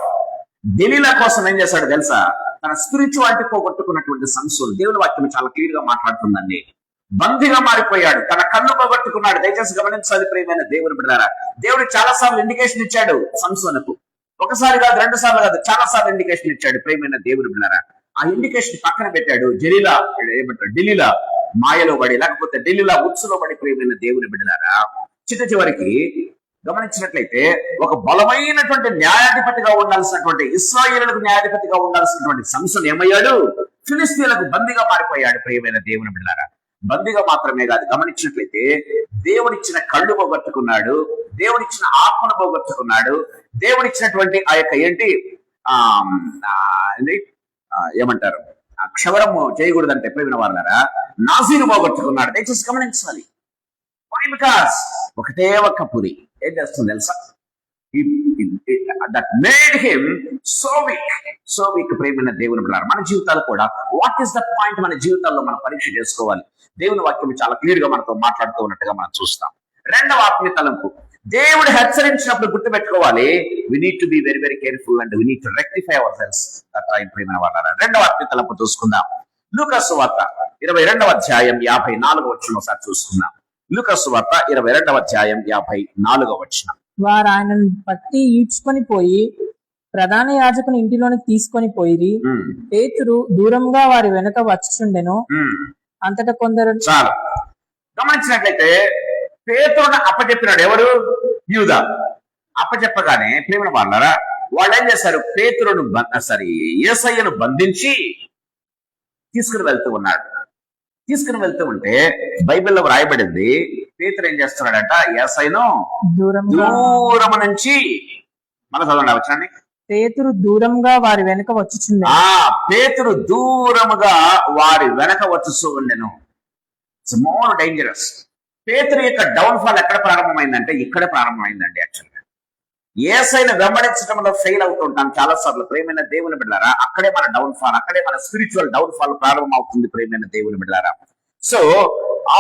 దెలీలా కోసం ఏం చేశాడు తెలుసా? తన స్పిరిచువాలిటీ పోగొట్టుకున్నటువంటి సంసోను, దేవుని వాక్యం చాలా క్లియర్ గా మాట్లాడుతుందండి. బందీగా మారిపోయాడు, తన కన్ను పోగొట్టుకున్నాడు. దయచేసి గమనించాలి ప్రియమైన దేవుని బిడ్డలారా. దేవుడు చాలా సార్లు ఇండికేషన్ ఇచ్చాడు సంసోనుకు. ఒకసారి కాదు, 2 సార్లు కాదు, చాలా సార్లు ఇండికేషన్ ఇచ్చాడు ప్రియమైన దేవుని బిడ్డలారా. ఆ ఇండికేషన్ పక్కన పెట్టాడు. ఢిల్లీలా మాయలో పడి, లేకపోతే ఢిల్లీలా ఉత్సులో పడి ప్రియమైన దేవుని బిడ్డలారా, చివరికి గమనించినట్లయితే ఒక బలమైనటువంటి న్యాయాధిపతిగా ఉండాల్సినటువంటి, ఇశ్రాయేలులకు న్యాయాధిపతిగా ఉండాల్సినటువంటి సంసోను ఏమయ్యాడు? ఫిలిస్తీన్లకు బందీగా మారిపోయాడు ప్రియమైన దేవుని బిడ్డలారా. బందీగా మాత్రమే కాదు, గమనించినట్లయితే దేవుడిచ్చిన కళ్ళు పోగొట్టుకున్నాడు, దేవుడిచ్చిన ఆత్మను పోగొట్టుకున్నాడు, దేవుడిచ్చినటువంటి ఆ యొక్క ఏమంటారు, క్షవరము చేయకూడదంటే ప్రేమిన వాళ్ళారా, నాజీరు పోగొట్టుకున్నాడు. దయచేసి గమనించాలి. బికాస్ ఒకటే ఒక్క పురి ఏం చేస్తుంది తెలుసా? That made him so weak ప్రేమైన దేవుని బిడ్డలారా. మన జీవితాలు కూడా వాట్ ఈస్ ద పాయింట్? మన జీవితాల్లో మనం పరీక్ష చేసుకోవాలి. దేవుని వాక్యం చాలా క్లియర్ గా మనతో మాట్లాడుతూ ఉన్నట్టుగా మనం చూస్తాం. రెండవ ఆత్మీయ తలంపు, దేవుడు హెచ్చరించినప్పుడు గుర్తుపెట్టుకోవాలి. We need to be very very careful and we need to rectify our selves. ప్రేమైన వాళ్ళారా, రెండవ ఆత్మీయ తలంపు చూసుకుందాం. లూకా సువార్త 22వ అధ్యాయం 54వ వచనం ఒకసారి చూసుకుందాం. లూకా సువార్త 22వ అధ్యాయం 54వ వచనం. వారు ఆయనను పట్టి ఈడ్చుకొని పోయి ప్రధాన యాజకుని ఇంటిలోనికి తీసుకొని పోయి, పేతురు దూరంగా వారి వెనుక వచ్చుచుండెను. అంతటా కొందరు చాలు గమనించినట్లయితే పేతురును అప్పచెప్పినాడు. ఎవరు? యూదా. అప్పచెప్పగానే ప్రేమ వాళ్ళారా, వాళ్ళు ఏం చేశారు? పేతురును యేసయ్యను బంధించి తీసుకుని వెళ్తూ ఉన్నాడు. తీసుకుని వెళ్తూ ఉంటే బైబిల్లో రాయబడింది, పేతురు ఏం చేస్తున్నాడంట? యేసయ్యను దూరం నుంచి, మన చదవండి అవసరాన్ని. పేతురు దూరంగా వారి వెనుక వచ్చుచుండెను. పేతురు దూరముగా వారి వెనక వచ్చుతూ ఉండెను. It's more dangerous. పేతురు యొక్క డౌన్ ఫాల్ ఎక్కడ ప్రారంభమైందంటే ఇక్కడే ప్రారంభమైందండి. యాక్చువల్గా యేసయ్యను వెంబడించడంలో ఫెయిల్ అవుతుంటాం చాలా సార్లు ప్రేమైన దేవుని బిడ్డలారా. అక్కడే మన డౌన్ ఫాల్, అక్కడే మన స్పిరిచువల్ డౌన్ ఫాల్ ప్రారంభం అవుతుంది ప్రేమైన దేవుని బిడ్డలారా. సో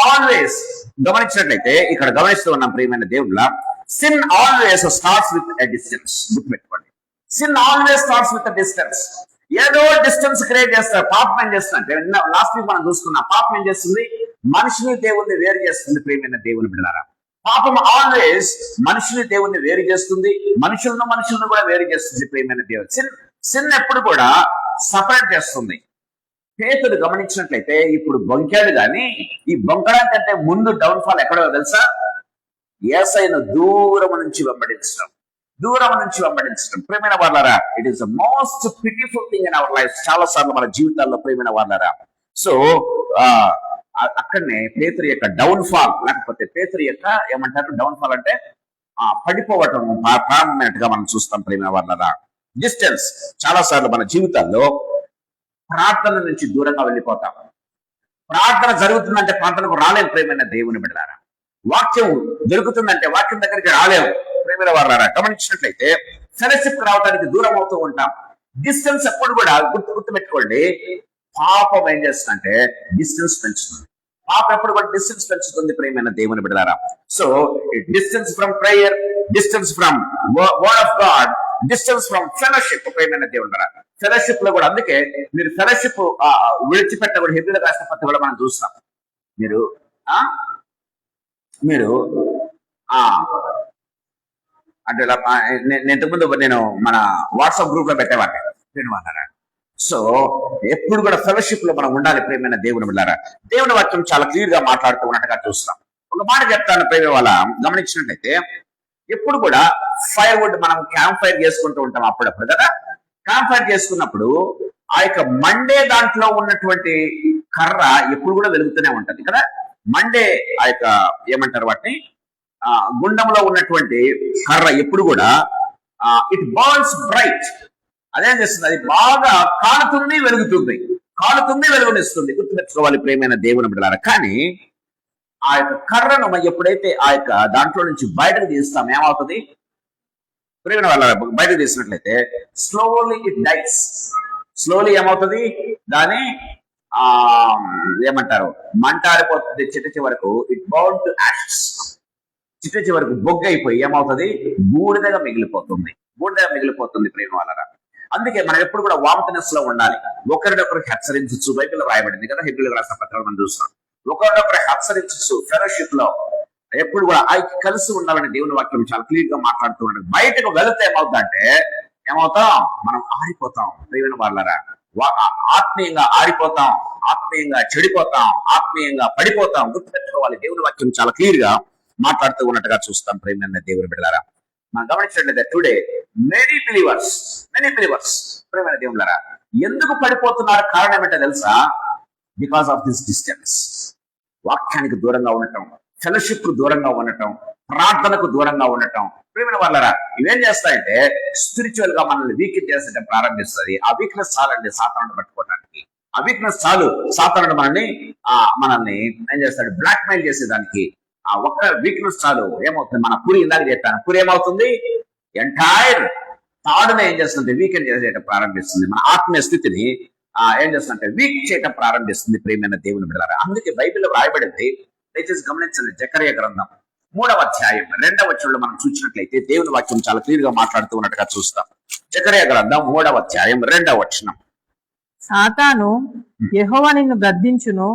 ఆల్వేస్ గమనించినట్లయితే ఇక్కడ గమనిస్తూ ఉన్నాం ప్రియమైన దేవుళ్ళ, sin always starts with a distance. గుర్తుపెట్టుకోండి, sin always starts with a distance. ఏదో డిస్టెన్స్ క్రియేట్ చేస్తారు. పాపం ఏం చేస్తుంది? లాస్ట్ వీక్ మనం చూసుకున్నాం. పాపం ఏం చేస్తుంది? మనిషిని దేవుణ్ణి వేరు చేస్తుంది ప్రియమైన దేవుని బిడ్డలారా. పాపం ఆల్వేస్ మనిషిని దేవుణ్ణి వేరు చేస్తుంది, మనుషులను కూడా వేరు చేస్తుంది ప్రియమైన దేవుడు. సిన్ ఎప్పుడు కూడా సపరేట్ చేస్తుంది. పేతుడు గమనించినట్లయితే ఇప్పుడు బొంకాడు, కానీ ఈ బొంకడానికంటే ముందు డౌన్ ఫాల్ ఎక్కడో తెలుసా? యేసయ్యను దూరం నుంచి వెంబడించడం. ప్రేమైన వాళ్ళారా, it is the most beautiful thing in our life. చాలా సార్లు మన జీవితాల్లో ప్రేమైన వాళ్ళారా. సో అక్కడనే పేతురు యొక్క డౌన్ ఫాల్, లేకపోతే పేతురు యొక్క ఏమంటారు డౌన్ ఫాల్ అంటే పడిపోవటం ప్రారంభమైనట్టుగా మనం చూస్తాం ప్రేమైన వాళ్ళారా. డిస్టెన్స్. చాలా సార్లు మన జీవితాల్లో ప్రార్థన నుంచి దూరంగా వెళ్ళిపోతాం. ప్రార్థన జరుగుతుందంటే ప్రార్థనకు రాలేము ప్రేమైన దేవుని బిడ్డలారా. వాక్యం దొరుకుతుందంటే వాక్యం దగ్గరికి రాలేము ప్రేమైన వాళ్ళారా. గమనించినట్లయితే ఫెలోషిప్ రావడానికి దూరం అవుతూ ఉంటాం. డిస్టెన్స్ ఎప్పుడు కూడా గుర్తుపెట్టుకోండి, పాపం ఏం చేస్తుందంటే డిస్టెన్స్ పెంచుతుంది. పాపం ఎప్పుడు కూడా డిస్టెన్స్ పెంచుతుంది ప్రేమైన దేవుని బిడ్డలారా. So distance from prayer, distance from word of God, distance from fellowship ప్రేమైన దేవుని బిడ్డలారా. ఫెలోషిప్ లో కూడా, అందుకే మీరు ఫెలోషిప్ విడిచిపెట్టకూడదు. హెబ్రీయులకు రాసిన పత్రిక కూడా మనం చూస్తాం. మీరు అంటే ఇంతకుముందు నేను మన వాట్సాప్ గ్రూప్ లో పెట్టేవాడిని. సో ఎప్పుడు కూడా ఫెలోషిప్ లో మనం ఉండాలి ప్రేమైన దేవుని బిడ్డలారా. దేవుని వాక్యం చాలా క్లియర్ గా మాట్లాడుతూ ఉన్నట్టుగా చూస్తాం. ఒక మాట చెప్తాను ప్రేమ వాళ్ళ, గమనించినట్లయితే ఎప్పుడు కూడా ఫైర్ వుడ్ మనం క్యాంప్ ఫైర్ చేసుకుంటూ ఉంటాం అప్పుడప్పుడు కదా. క్యాంప్ ఫైర్ చేసుకున్నప్పుడు ఆ యొక్క మండే దాంట్లో ఉన్నటువంటి కర్ర ఎప్పుడు కూడా వెలుగుతూనే ఉంటది కదా. మండే ఆ యొక్క ఏమంటారు వాటిని, గుండంలో ఉన్నటువంటి కర్ర ఎప్పుడు కూడా ఇట్ బర్న్స్ బ్రైట్. అదేం చేస్తుంది? అది బాగా కాలుతుంది, వెలుగుతుంది. కాలుతుంది, వెలుగునిస్తుంది. గుర్తుపెట్టుకోవాలి ప్రియమైన దేవుని బిడ్డలారా. కానీ ఆ యొక్క కర్రను మనం ఎప్పుడైతే ఆ యొక్క దాంట్లో నుంచి బయటకు తీస్తాం, ఏమవుతుంది? ప్రియమైన వాళ్ళ బయటకు తీసినట్లయితే స్లోలీ ఇట్ డైస్. స్లోలీ ఏమవుతుంది? దాని ఏమంటారు, మంట ఆరిపోతుంది. చిట్ట వరకు ఇట్ బౌండ్ టు యాషెస్. చిట్ట వరకు బొగ్గ అయిపోయి ఏమవుతుంది? బూడిదగా మిగిలిపోతుంది. బూడిదగా మిగిలిపోతుంది ప్రేమ వాళ్ళరా. అందుకే మనం ఎప్పుడు కూడా వామ్తనెస్ లో ఉండాలి. ఒకరినొకరికి హెచ్చరించచ్చు. బైబిల్లో రాయబడింది కదా, హెబ్రీయులకు రాసిన పత్రాలు మనం చూస్తాం. ఒకరినొకరు హెచ్చరించచ్చు. ఫెలోషిప్ లో ఎప్పుడు కూడా కలిసి ఉండాలని దేవుని వాక్యం చాలా క్లియర్ గా మాట్లాడుతూ ఉండదు. బయటకు వెళితే ఏమవుతుందంటే ఏమవుతాం? మనం ఆరిపోతాం ప్రియమైన వాళ్ళరా. ఆత్మీయంగా ఆరిపోతాం, ఆత్మీయంగా చెడిపోతాం, ఆత్మీయంగా పడిపోతాం. గుర్తుపెట్టుకోవాలి. దేవుని వాక్యం చాలా క్లియర్ గా మాట్లాడుతూ ఉన్నట్టుగా చూస్తాం ప్రియమైన దేవుని బిడ్డలారా. మనం గమనించినట్లయితే టుడే మెనీ బిలీవర్స్ ప్రియమైన దేవుళ్ళారా ఎందుకు పడిపోతున్నారు? కారణం ఏమిటో తెలుసా? Because of this distance. వాక్యానికి దూరంగా ఉండటం, ఫెలోషిప్ కు దూరంగా ఉండటం, ప్రార్థనకు దూరంగా ఉండటం. ప్రియమైన వాళ్ళరా, ఇవేం చేస్తాయంటే స్పిరిచువల్ గా మనల్ని వీకెన్ చేసేట ప్రారంభిస్తుంది. ఆ వీక్నెస్ చాలండి సాతానుని పట్టుకోవడానికి. ఆ వీక్నెస్ చాలు సాతానుడు మనల్ని ఏం చేస్తాడు? బ్లాక్ మెయిల్ చేసేదానికి. ఆ ఒక్క వీక్నెస్ చాలు. ఏమవుతుంది? మన పురి ఇందాక చెప్పాను. పురి ఏమవుతుంది? ఎంటైర్ తాడుని ఏం చేస్తుంది? వీకెండ్ చేసేట ప్రారంభిస్తుంది. మన ఆత్మీయ స్థితిని ఏం చేస్తుందంటే వీక్ చేయటం ప్రారంభిస్తుంది ప్రియమైన దేవుని బిడ్డలారా. అందుకే బైబిల్లో రాయబడింది, దయచేసి గమనించండి. జకర్యా గ్రంథం 3వ అధ్యాయం 2వ వచనంలో మనం చూసినట్లయితే దేవుని వాక్యం చాలా క్లియర్ గా మాట్లాడుతూ ఉన్నట్టుగా చూస్తాం. జకర్యా గ్రంథం 3వ అధ్యాయం 2వ వచనం. సాతాను యెహోవా నిన్ను గద్దించును,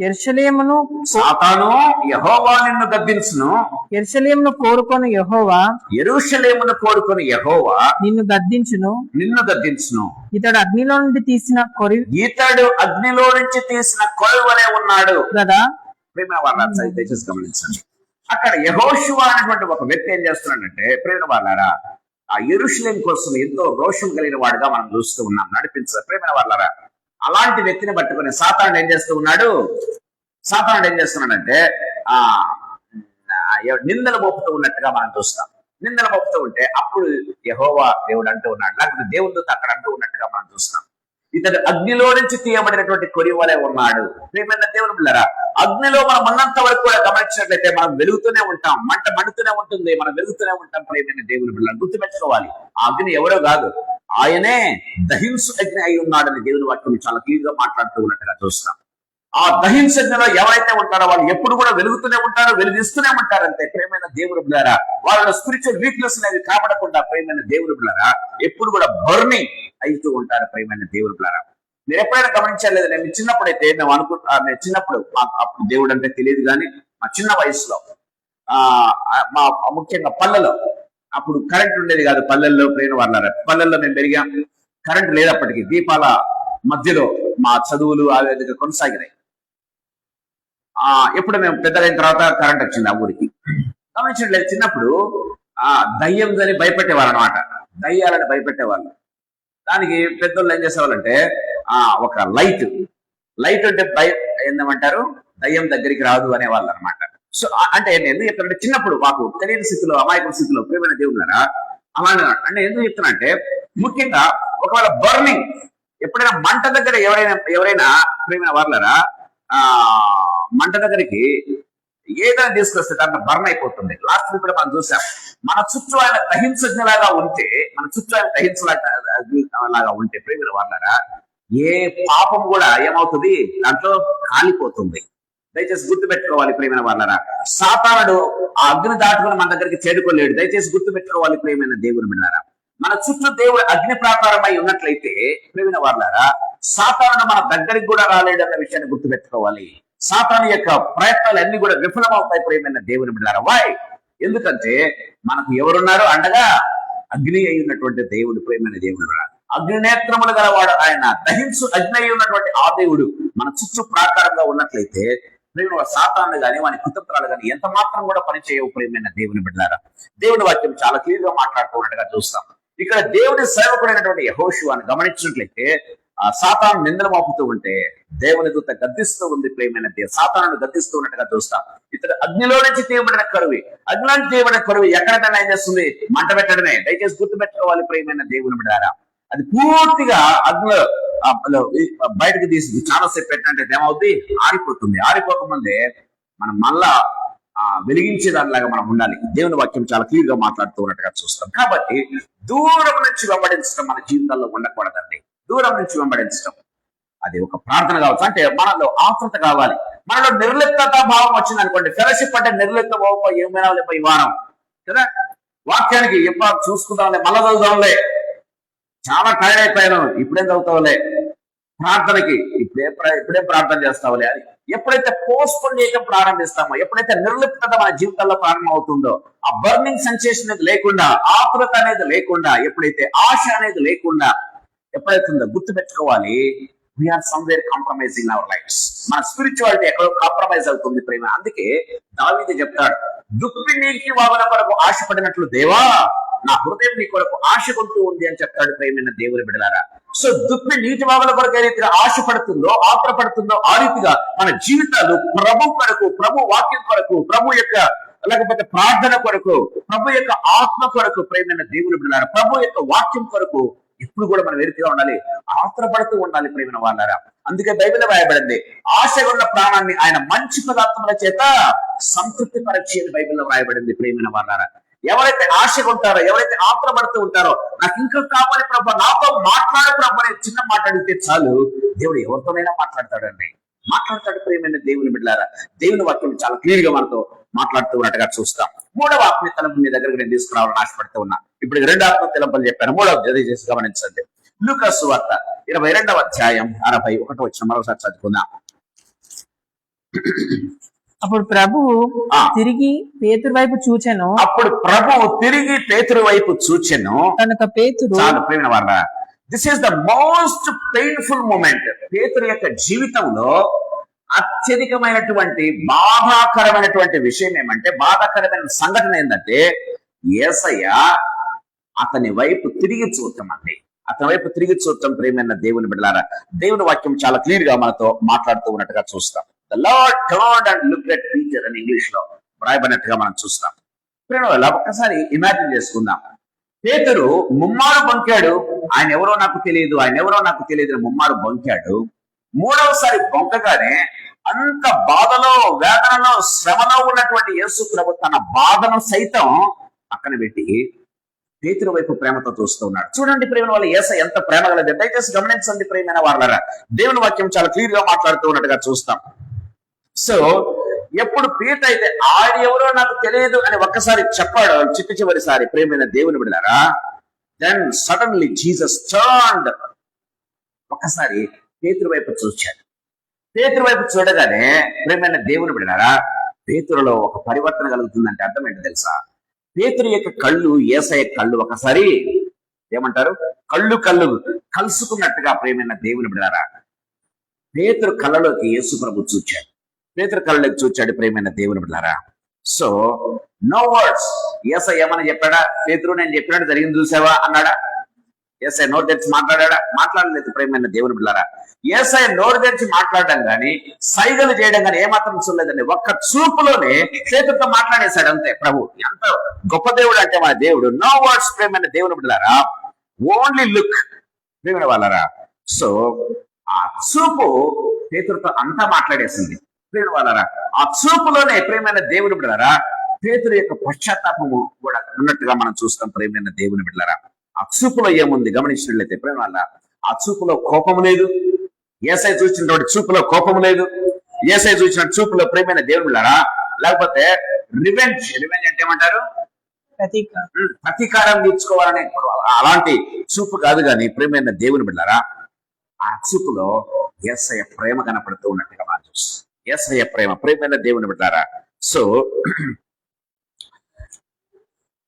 యెరూషలేమును సాతాను యెహోవా నిన్ను గద్దించును, యెరూషలేమును కోరుకొని యెహోవా నిన్ను గద్దించును. ఇతడు అగ్నిలో నుండి తీసిన కొలువలే ఉన్నాడు కదా. దయచేసి గమనించండి. అక్కడ యెహోషువ అనేటువంటి ఒక వ్యక్తి ఏం చేస్తున్నాడంటే ప్రేమ వాళ్ళారా, ఆ యెరూషలేం కోసం ఎంతో రోషం కలిగిన వాడుగా మనం చూస్తూ ఉన్నాం. నడిపించారు ప్రేమ వాళ్ళారా. అలాంటి వ్యక్తిని పట్టుకుని సాతానుడు ఏం చేస్తున్నాడంటే నిందలు మోపుతూ ఉన్నట్టుగా మనం చూస్తాం. నిందలు మోపుతూ ఉంటే అప్పుడు యెహోవా దేవుడు అంటూ ఉన్నాడు, లేకపోతే దేవుడితో అక్కడ అంటూ ఉన్నట్టుగా మనం చూస్తాం. ఇతడు అగ్నిలో నుంచి తీయబడినటువంటి కొరివలే ఉన్నాడు. ప్రియమైన దేవుని బిడ్డలారా, అగ్నిలో మనం ఉన్నంత వరకు కూడా గమనించినట్లయితే మనం వెలుగుతూనే ఉంటాం, మంట మండుతూనే ఉంటుంది, మనం వెలుగుతూనే ఉంటాం. ప్రియమైన దేవుని బిడ్డలారా, గుర్తుపెట్టుకోవాలి. ఆ అగ్ని ఎవరో కాదు, ఆయనే దహింసు అగ్ని అయి ఉన్నాడని దేవుని వాక్యం చాలా క్లియర్ గా మాట్లాడుతూ ఉన్నట్టుగా చూస్తాం. ఆ దహింసు అగ్నిలో ఎవరైతే ఉంటారో వాళ్ళు ఎప్పుడు కూడా వెలుగుతూనే ఉంటారు, వెలుగిస్తూనే ఉంటారు. అంతే ప్రియమైన దేవుని బిడ్డలారా, వాళ్ళ స్పిరిచువల్ వీక్నెస్ అనేవి కాపాడకుండా ప్రియమైన దేవుని బిడ్డలారా ఎప్పుడు కూడా బర్నింగ్ అయితూ ఉంటారు. ప్రియమైన దేవుని బిడ్డలారా, మీరు ఎప్పుడైనా గమనించలేదు? నేను చిన్నప్పుడైతే మేము చిన్నప్పుడు అప్పుడు దేవుడు అంటే తెలియదు, కానీ మా చిన్న వయసులో మా ముఖ్యంగా పల్లెలో అప్పుడు కరెంట్ ఉండేది కాదు. పల్లెల్లో ప్రేమ వాళ్ళారా, పల్లెల్లో మేము పెరిగాం. కరెంట్ లేదప్పటికీ దీపాల మధ్యలో మా చదువులు ఆ విధంగా కొనసాగినాయి. ఎప్పుడు మేము పెద్దలైన తర్వాత కరెంట్ వచ్చింది ఆ ఊరికి. గమనించట్లేదు, చిన్నప్పుడు దయ్యం అని భయపెట్టేవారు అనమాట. దయ్యాలని భయపెట్టేవాళ్ళు. దానికి పెద్దోళ్ళు ఏం చేసేవాళ్ళంటే ఒక లైట్ అంటే ఏంటంటారు, దయ్యం దగ్గరికి రాదు అనేవాళ్ళు అనమాట. సో అంటే నేను చెప్తానంటే చిన్నప్పుడు మాకు తెలియని స్థితిలో, అమాయక స్థితిలో ప్రియమైన దేవుళ్ళరా అలా అంటే ఎందుకు చెప్తున్నా అంటే, ముఖ్యంగా ఒకవేళ బర్నింగ్ ఎప్పుడైనా మంట దగ్గర ఎవరైనా ప్రియమైన వాళ్ళరా మంట దగ్గరికి ఏదైనా తీసుకొస్తే దాంట్లో బర్న్ అయిపోతుంది. లాస్ట్ వీక్ కూడా మనం చూసాం. మన చుట్టూ ఆయన దహించలాగా ఉంటే ప్రియమైన వాళ్ళరా ఏ పాపం కూడా ఏమవుతుంది, దాంట్లో కాలిపోతుంది. దయచేసి గుర్తుపెట్టుకోవాలి ప్రియమైన వాళ్ళరా. సాతానుడు ఆ అగ్ని దాటుకుని మన దగ్గరికి చేరుకోలేడు. దయచేసి గుర్తుపెట్టుకోవాలి ప్రియమైన దేవుని బిడ్డలారా. మన చుట్టూ దేవుడు అగ్ని ప్రాకారమై ఉన్నట్లయితే ప్రియమైన వాళ్ళారా సాతానుడు మన దగ్గరికి కూడా రాలేడు అన్న విషయాన్ని గుర్తుపెట్టుకోవాలి. సాతాను యొక్క ప్రయత్నాలు అన్ని కూడా విఫలమవుతాయి ప్రియమైన దేవుని బిడ్డలారా. వై? ఎందుకంటే మనకు ఎవరున్నారు అండగా? అగ్ని అయి ఉన్నటువంటి దేవుడు. ప్రియమైన దేవుడు అగ్ని నేత్రములు గలవాడు ఆయన. దహింసు అగ్ని అయి ఉన్నటువంటి ఆ దేవుడు మన చుట్టూ ప్రాకారంగా ఉన్నట్లయితే ప్రేమ సాతాను గాని వాని కుతంత్రాలు గాని ఎంత మాత్రం కూడా పనిచేయవు ప్రియమైన దేవుని బిడ్డలారా. దేవుని వాక్యం చాలా క్లియర్ గా మాట్లాడుతూ ఉన్నట్టుగా చూస్తాం. ఇక్కడ దేవుని సేవకుడైనటువంటి యెహోషువను గమనించినట్లయితే ఆ సాతాను నిందలు మోపుతూ ఉంటే దేవుని దూత గద్దిస్తూ ఉంది ప్రియమైన సాతాను గద్దిస్తూ ఉన్నట్టుగా చూస్తాం. ఇతడు అగ్నిలో నుంచి తీయబడిన కరువి. అగ్నిలో నుంచి తీయబడిన కరువి ఎక్కడైనా ఏం చేస్తుంది? మంట పెట్టడమే. దయచేసి గుర్తుపెట్టుకోవాలి ప్రియమైన దేవుని బిడ్డలారా. అది పూర్తిగా అగ్నిలో బయటకు తీసి చాలాసేపు పెట్టంటే ఏమవుతుంది, ఆరిపోతుంది. ఆరిపోకముందే మనం మళ్ళా వెలిగించే దానిలాగా మనం ఉండాలి. దేవుని వాక్యం చాలా క్లియర్ గా మాట్లాడుతూ ఉన్నట్టుగా చూస్తాం. కాబట్టి దూరం నుంచి వెంబడించడం మన జీవితాల్లో ఉండకూడదండి. దూరం నుంచి వెంబడించడం అది ఒక ప్రార్థన కావచ్చు. అంటే మనలో ఆత్రత కావాలి. మనలో నిర్లిప్తత భావం వచ్చింది అనుకోండి, ఫెలోషిప్ అంటే నిర్లిప్త భావం, ఏమైనా ఈ వారం కదా వాక్యానికి ఎప్పుడు చూసుకుందాంలే, మళ్ళా చదువుదాంలే, చాలా టైర్డ్ అయిపోయాను, ఇప్పుడేం చదువుతావులే, ప్రార్థనకి ఇప్పుడే ప్రార్థన చేస్తావులే అని ఎప్పుడైతే పోస్ట్పోన్ చేయడం ప్రారంభిస్తామో, ఎప్పుడైతే నిర్లిప్తత మన జీవితాల్లో ప్రారంభం అవుతుందో, ఆ బర్నింగ్ సెన్సేషన్ అనేది లేకుండా, ఆతురత అనేది లేకుండా, ఎప్పుడైతే ఆశ అనేది లేకుండా ఎప్పుడైతుందో గుర్తుపెట్టుకోవాలి, we are somewhere compromising our lives. మన స్పిరిచువాలిటీ ఎక్కడో కాంప్రమైజ్ అవుతుంది ప్రేమ. అందుకే దావీదు చెప్తాడు, దుప్పి నీటి వాగుల కొరకు ఆశపడినట్లు దేవా నా హృదయం నీ కొరకు ఆశ కొంటూ ఉంది అని చెప్తాడు ప్రేమైన దేవుని బిడ్డలారా. సో దుప్పి నీటి వాగుల కొరకు ఏ రీతిగా ఆశపడుతుందో, ఆత్రపడుతుందో, ఆ రీతిగా మన జీవితాలు ప్రభు కొరకు, ప్రభు వాక్యం కొరకు, ప్రభు యొక్క లేకపోతే ప్రార్థన కొరకు, ప్రభు యొక్క ఆత్మ కొరకు ప్రేమైన దేవుని బిడ్డలారా, ప్రభు యొక్క వాక్యం కొరకు ఎప్పుడు కూడా మనం ఎరుకగా ఉండాలి, ఆత్రపడుతూ ఉండాలి ప్రేమైన వాళ్ళారా. అందుకే బైబిల్ రాయబడింది, ఆశ ఉన్న ప్రాణాన్ని ఆయన మంచి పదార్థముల చేత సంతృప్తి పరిచి అని బైబిల్లో రాయబడింది ప్రేమైన వాళ్ళారా. ఎవరైతే ఆశగా ఉంటారో, ఎవరైతే ఆత్రపడుతూ ఉంటారో, నాకు ఇంకా కావాలి ప్రభు, నాతో మాట్లాడు ప్రభు అనే చిన్న మాట అడిగితే చాలు, దేవుడు ఎవరితోనైనా మాట్లాడతాడండి, మాట్లాడతాడు ప్రేమైన దేవుని బిడ్డలారా. దేవుని వాక్యం చాలా క్లియర్ గా మనతో మాట్లాడుతూ ఉన్నట్టుగా చూస్తాం. మూడవ ఆత్మీయ తలంపు మీ దగ్గరకు నేను తీసుకురావాలని ఆశపడుతూ ఉన్నా. ఇప్పుడు 2 ఆత్మీయ తలంపులు చెప్పాను, 3వ చేసి గమనించండి. లూకా సువార్త 22వ అధ్యాయం 61వ వచనం మరోసారి చదువుకుందాం. అప్పుడు ప్రభువు తిరిగి పేతురు వైపు చూచెను. కనుక పేతురు, చాలు ప్రేమైన వాళ్ళ, this is the most painful moment. పేతురు యొక్క జీవితంలో అత్యధికమైనటువంటి బాధాకరమైనటువంటి విషయం ఏమంటే, బాధాకరమైన సంఘటన ఏంటంటే, యేసయ్య అతని వైపు తిరిగి చూడటం అండి. అతని వైపు తిరిగి చూడటం ప్రేమైన దేవుని బిడ్డలారా. దేవుని వాక్యం చాలా క్లియర్ గా మనతో మాట్లాడుతూ ఉన్నట్టుగా చూస్తాం. The Lord turned and looked at Peter అని ఇంగ్లీష్ లో రాయబడినట్టుగా మనం చూస్తాం. ప్రేమ ఒక్కసారి ఇమాజిన్ చేసుకుందాం. పేతురు ముమ్మారు బొంకాడు, ఆయన ఎవరో నాకు తెలియదు, ఆయన ఎవరో నాకు తెలియదు ముమ్మారు బొంకాడు. 3వసారి బొంకగానే అంత బాధలో, వేదనలో, శ్రమలో ఉన్నటువంటి యేసు ప్రభు తన బాధను సైతం పక్కన పెట్టి పేతురు వైపు ప్రేమతో చూస్తూ ఉన్నాడు. చూడండి ప్రేమ వాళ్ళ యేసయ్య ఎంత ప్రేమ గలది. దయచేసి గమనించండి ప్రేమైన వాళ్ళరా. దేవుని వాక్యం చాలా క్లియర్ గా మాట్లాడుతూ ఉన్నట్టుగా చూస్తాం. సో ఎప్పుడు పీత అయితే ఆయన ఎవరో నాకు తెలియదు అని ఒక్కసారి చెప్పాడు, చివరిసారి ప్రేమైన దేవుని బిడ్డలారా, దెన్ సడన్లీ జీసస్ టర్న్డ్, ఒక్కసారి పేతురు వైపు చూశాడు. పేతురు వైపు చూడగానే ప్రేమైన దేవుని బిడ్డలారా, పేతురులో ఒక పరివర్తన కలుగుతుందంటే అర్థం ఏంటో తెలుసా? పేతురు యొక్క కళ్ళు యేసయ్య కళ్ళు ఒకసారి ఏమంటారు, కళ్ళు కలుసుకున్నట్టుగా ప్రేమైన దేవుని బిడ్డలారా, పేతురు కళ్ళలోకి యేసు ప్రభు చూచాడు. పేతురు కళ్ళలోకి చూచాడు ప్రేమైన దేవుని బిడ్డలారా. So no words. యేసయ్య ఏమని చెప్పాడా? పేతురు నేను చెప్పినట్టు జరిగింది చూసావా అన్నాడా? యేసయ్య నోరు తెరిచి మాట్లాడా? మాట్లాడలేదు ప్రేమైన దేవుని బిడ్డలారా. యేసయ్య నోరు తెరిచి మాట్లాడడం కానీ, సైగలు చేయడం కానీ ఏమాత్రం చూడలేదండి. ఒక్క చూపులోనే పేతురుతో మాట్లాడేశాడు అంతే ప్రభు. ఎంత గొప్ప దేవుడు అంటే మన దేవుడు. నో వర్డ్స్ ప్రేమైన దేవుని బిడ్డలారా, ఓన్లీ లుక్ ప్రేమైన వాళ్ళరా. సో ఆ చూపు పేతురుతో అంతా మాట్లాడేసింది ప్రేమైన వాళ్ళరా. ఆ చూపులోనే ప్రేమైన దేవుని బిడ్డలారా, పేతురు యొక్క పశ్చాత్తాపము కూడా ఉన్నట్టుగా మనం చూస్తాం ప్రేమైన దేవుని బిడ్డలారా. ఆ చూపులో ఏముంది గమనించినట్లయితే ప్రేమ వల్ల, ఆ చూపులో కోపము లేదు. యేసయ్య చూసినటువంటి చూపులో కోపము లేదు. యేసయ్య చూసిన చూపులో ప్రేమైన దేవుని బిడ్డలారా, లేకపోతే రివెంజ్ అంటే ఏమంటారు, ప్రతీకారం తీర్చుకోవాలనే అలాంటి చూపు కాదు కానీ ప్రేమైన దేవుని బిడ్డలారా, ఆ చూపులో యేసయ్య ప్రేమ కనపడుతూ ఉన్నట్టుగా మనం చూస్తాం. యేసయ్య ప్రేమ ప్రేమైన దేవుని బిడ్డలారా. సో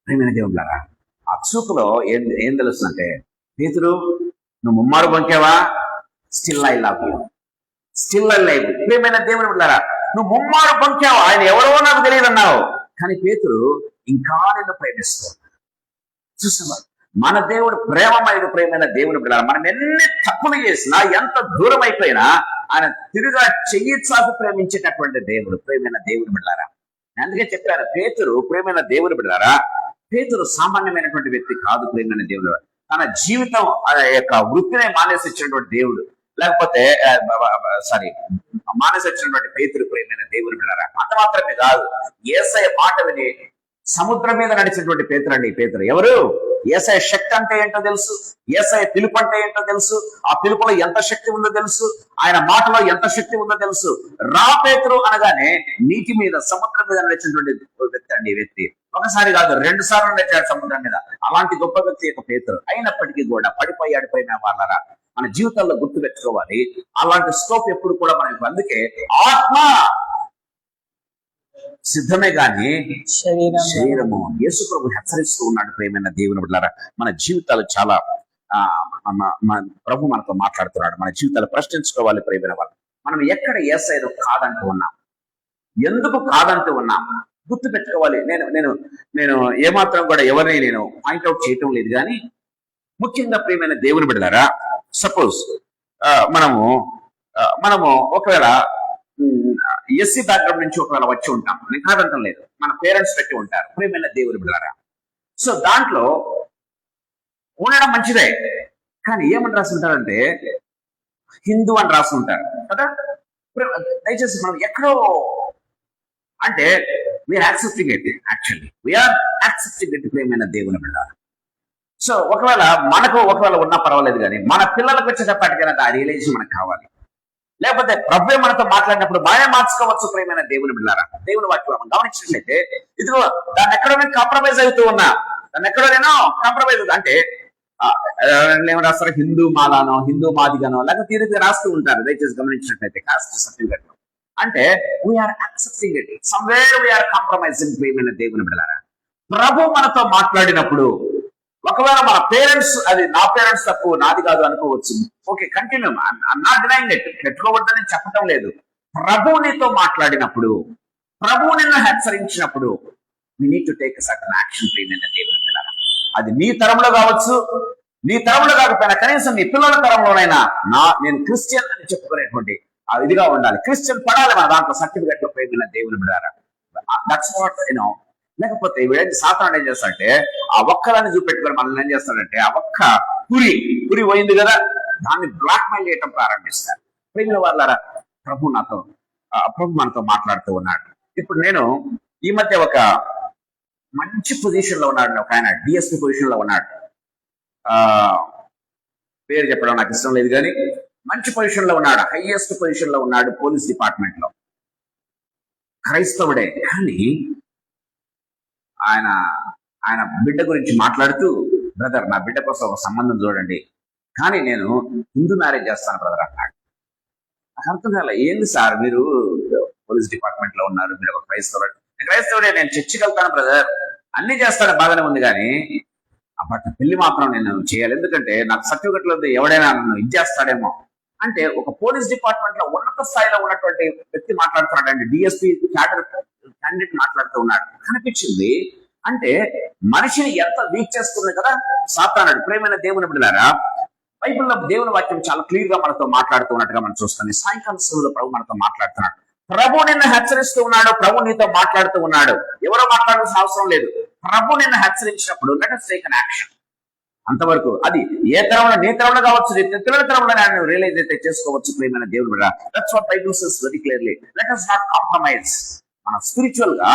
ప్రేమైన దేవుని బిడ్డలారా, ఆ చూపులో ఏం తెలుస్తుందంటే, పేతురు నువ్వు ముమ్మారు బొంకావా, still I love you, still I love you. ప్రేమైన దేవుని బిడ్డలారా, నువ్వు ముమ్మారు బొంకావా, ఆయన ఎవరో నాకు తెలియదు అన్నావు, కానీ పేతురు ఇంకా నిన్ను ప్రేమిస్తావు. చూసావా, మన దేవుడు ప్రేమమయుడు ప్రేమైన దేవుని బిడ్డలారా. మనం ఎన్ని తప్పులు చేసినా, ఎంత దూరం అయిపోయినా ఆయన తిరుగా చెయ్యి చాపి ప్రేమించేటటువంటి దేవుడు ప్రేమైన దేవుని బిడ్డలారా. అందుకే చెప్పారు, పేతురు ప్రేమైన దేవుని బిడ్డలారా, పేతురు సామాన్యమైనటువంటి వ్యక్తి కాదు ప్రేమైన దేవుడు. తన జీవితం యొక్క వృత్తిని మానేసి ఇచ్చినటువంటి దేవుడు, లేకపోతే మానేసి వచ్చినటువంటి పేతురు ప్రియమైన దేవుని బిడ్డలారా. అంత మాత్రమే కాదు, యేసయ్య మాట విని సముద్రం మీద నడిచినటువంటి పేతురు అండి. పేతురు ఎవరు? యేసయ్య శక్తి అంటే ఏంటో తెలుసు, యేసయ్య పిలుపు అంటే ఏంటో తెలుసు, ఆ పిలుపులో ఎంత శక్తి ఉందో తెలుసు, ఆయన మాటలో ఎంత శక్తి ఉందో తెలుసు. రా పేతురు అనగానే నీటి మీద, సముద్రం మీద నడిచినటువంటి వ్యక్తి అండి. ఈ వ్యక్తి ఒకసారి కాదు 2 సార్లు నడిచాడు సముద్రం మీద. అలాంటి గొప్ప వ్యక్తి యొక్క పేతురు. అయినప్పటికీ కూడా పడిపోయిన వాళ్ళరా మన జీవితాల్లో గుర్తు పెట్టుకోవాలి, అలాంటి స్కోప్ ఎప్పుడు కూడా మనకి. అందుకే ఆత్మ సిద్ధమే గాని శరీరము. యేసు ప్రభు హెచ్చరిస్తూ ఉన్నాడు ప్రేమైన దేవుని బిడ్డలారా. మన జీవితాలు చాలా ప్రభు మనతో మాట్లాడుతున్నాడు. మన జీవితాలు ప్రశ్నించుకోవాలి ప్రేమైన వాళ్ళు. మనం ఎక్కడ యేసయ్యను కాదంటూ ఉన్నాం, ఎందుకు కాదంటూ ఉన్నాం గుర్తు పెట్టుకోవాలి. నేను ఏమాత్రం కూడా ఎవరిని నేను పాయింట్అవుట్ చేయటం లేదు, కానీ ముఖ్యంగా ప్రియమైన దేవుని బిడ్డలారా, సపోజ్ మనము ఒకవేళ ఎస్సీ బ్యాక్గ్రౌండ్ నుంచి ఒకవేళ వచ్చి ఉంటాం, నేను కాదంటం లేదు, మన పేరెంట్స్ పెట్టి ఉంటారు ప్రియమైన దేవుని బిడ్డలారా. సో దాంట్లో ఉండడం మంచిదే, కానీ ఏమని రాసి ఉంటారంటే హిందూ అని రాసి ఉంటారు కదా. దయచేసి మనం ఎక్కడో అంటే we are accepting it, actually we are accepting it ప్రియమైన దేవుని బిడ్డలారా. సో ఒకవేళ ఉన్నా పర్వాలేదు, కానీ మన పిల్లలకు వచ్చేటప్పటికైనా ఆ రియలైజేషన్ మనకు కావాలి. లేకపోతే ప్రభువే మనతో మాట్లాడినప్పుడు బాగా మార్చుకోవచ్చు ప్రియమైన దేవుని బిడ్డలారా. దేవుని వాక్యం మనం గమనించినట్లయితే ఇదిగో దాన్ని ఎక్కడో నేను కాంప్రమైజ్ అవుతూ ఉన్నా, దాన్ని ఎక్కడో నేను కాంప్రమైజ్ అంటే ఏమో రాస్తారు, హిందూ మాలానో హిందూ మాదిగానో లేకపోతే తీరుగా రాస్తూ ఉంటారు. దయచేసి గమనించినట్లయితే కాస్ట్ సర్టిఫికెట్ లో అంటే we are accepting it, somewhere we are compromising ప్రియమైన దేవుని బిడ్డలారా. ప్రభు మనతో మాట్లాడినప్పుడు ఒకవేళ మన పేరెంట్స్, అది నా పేరెంట్స్ తప్పు నాది కాదు అనుకోవచ్చు, okay continue, I'm not denying it, పెట్టుకోవద్దని చెప్పటం లేదు. ప్రభు నీతో మాట్లాడినప్పుడు, ప్రభు నిన్ను హెచ్చరించినప్పుడు we need to take a certain action ప్రియమైన దేవుని బిడ్డలారా. అది నీ తరంలో కావచ్చు, నీ తరంలో కాకపోయినా కనీసం నీ పిల్లల తరంలోనైనా నేను క్రిస్టియన్ అని చెప్పుకునేటువంటి ఇదిగా ఉండాలి. క్రిస్టియన్ పడాలి మన దాంట్లో సర్టిఫికెట్ లో ప్రియమైన దేవుని బిడ్డలారా. దట్స్ వాట్ లేకపోతే వీడేంటి సాతానుడు ఏం చేస్తాడంటే ఆ ఒక్కదాన్ని చూపెట్టుకొని మనల్ని ఏం చేస్తాడంటే ఆ ఒక్క పురి పోయింది కదా, దాన్ని బ్లాక్ మెయిల్ చేయటం ప్రారంభిస్తారు. ప్రేమిల వాళ్ళారా, ప్రభు మనతో మాట్లాడుతూ ఉన్నాడు. ఇప్పుడు నేను ఈ మధ్య ఒక మంచి పొజిషన్ లో ఉన్నాడు, ఒక ఆయన డిఎస్పీ పొజిషన్ లో ఉన్నాడు. పేరు చెప్పడం నాకు ఇష్టం లేదు, కానీ మంచి పొజిషన్ లో ఉన్నాడు, హైయెస్ట్ పొజిషన్ లో ఉన్నాడు పోలీస్ డిపార్ట్మెంట్ లో. క్రైస్తవుడే, కానీ ఆయన బిడ్డ గురించి మాట్లాడుతూ, బ్రదర్ నా బిడ్డ కోసం ఒక సంబంధం చూడండి, కానీ నేను హిందూ మ్యారేజ్ చేస్తాను బ్రదర్ అన్నాడు. అర్థం కాలే, ఏంది సార్ మీరు పోలీస్ డిపార్ట్మెంట్ లో ఉన్నారు, మీరు ఒక క్రైస్తవుడే, నేను చర్చికి వెళ్తాను బ్రదర్, అన్ని చేస్తాను బాగానే ఉంది, కానీ బట్ పెళ్లి మాత్రం నేను చేయాలి, ఎందుకంటే నాకు సర్టిఫికెట్ లో ఎవడైనా నన్ను ఇచ్చేస్తాడేమో అంటే. ఒక పోలీస్ డిపార్ట్మెంట్ లో ఉన్నత స్థాయిలో ఉన్నటువంటి వ్యక్తి మాట్లాడుతున్నాడు అండి, డిఎస్పీ క్యాండిడేట్ మాట్లాడుతూ ఉన్నాడు. కనిపించింది అంటే మనిషిని ఎంత వీక్ చేస్తుంది కదా సాతానుడు. ప్రేమైన దేవుని బిడ్డలారా, బైబిల్లో దేవుని వాక్యం చాలా క్లియర్ గా మనతో మాట్లాడుతూ ఉన్నట్టుగా మనం చూస్తాం. సాయంకాల సమయంలో ప్రభు మనతో మాట్లాడుతున్నాడు. ప్రభు నిన్ను హెచ్చరిస్తూ ఉన్నాడు, ప్రభు నీతో మాట్లాడుతూ ఉన్నాడు. ఎవరో మాట్లాడాల్సిన అవసరం లేదు. ప్రభు నిన్ను హెచ్చరించినప్పుడు let us take an action. అంతవరకు అది ఏ తరంలో, నీ తరంలో కావచ్చు, నీ పిల్లల తరంలో నేను రియలైజ్ అయితే చేసుకోవచ్చు ప్రియమైన దేవుని బిడ్డ. That's what Bible says very clearly. Let us not compromise. మన స్పిరిచువల్ గా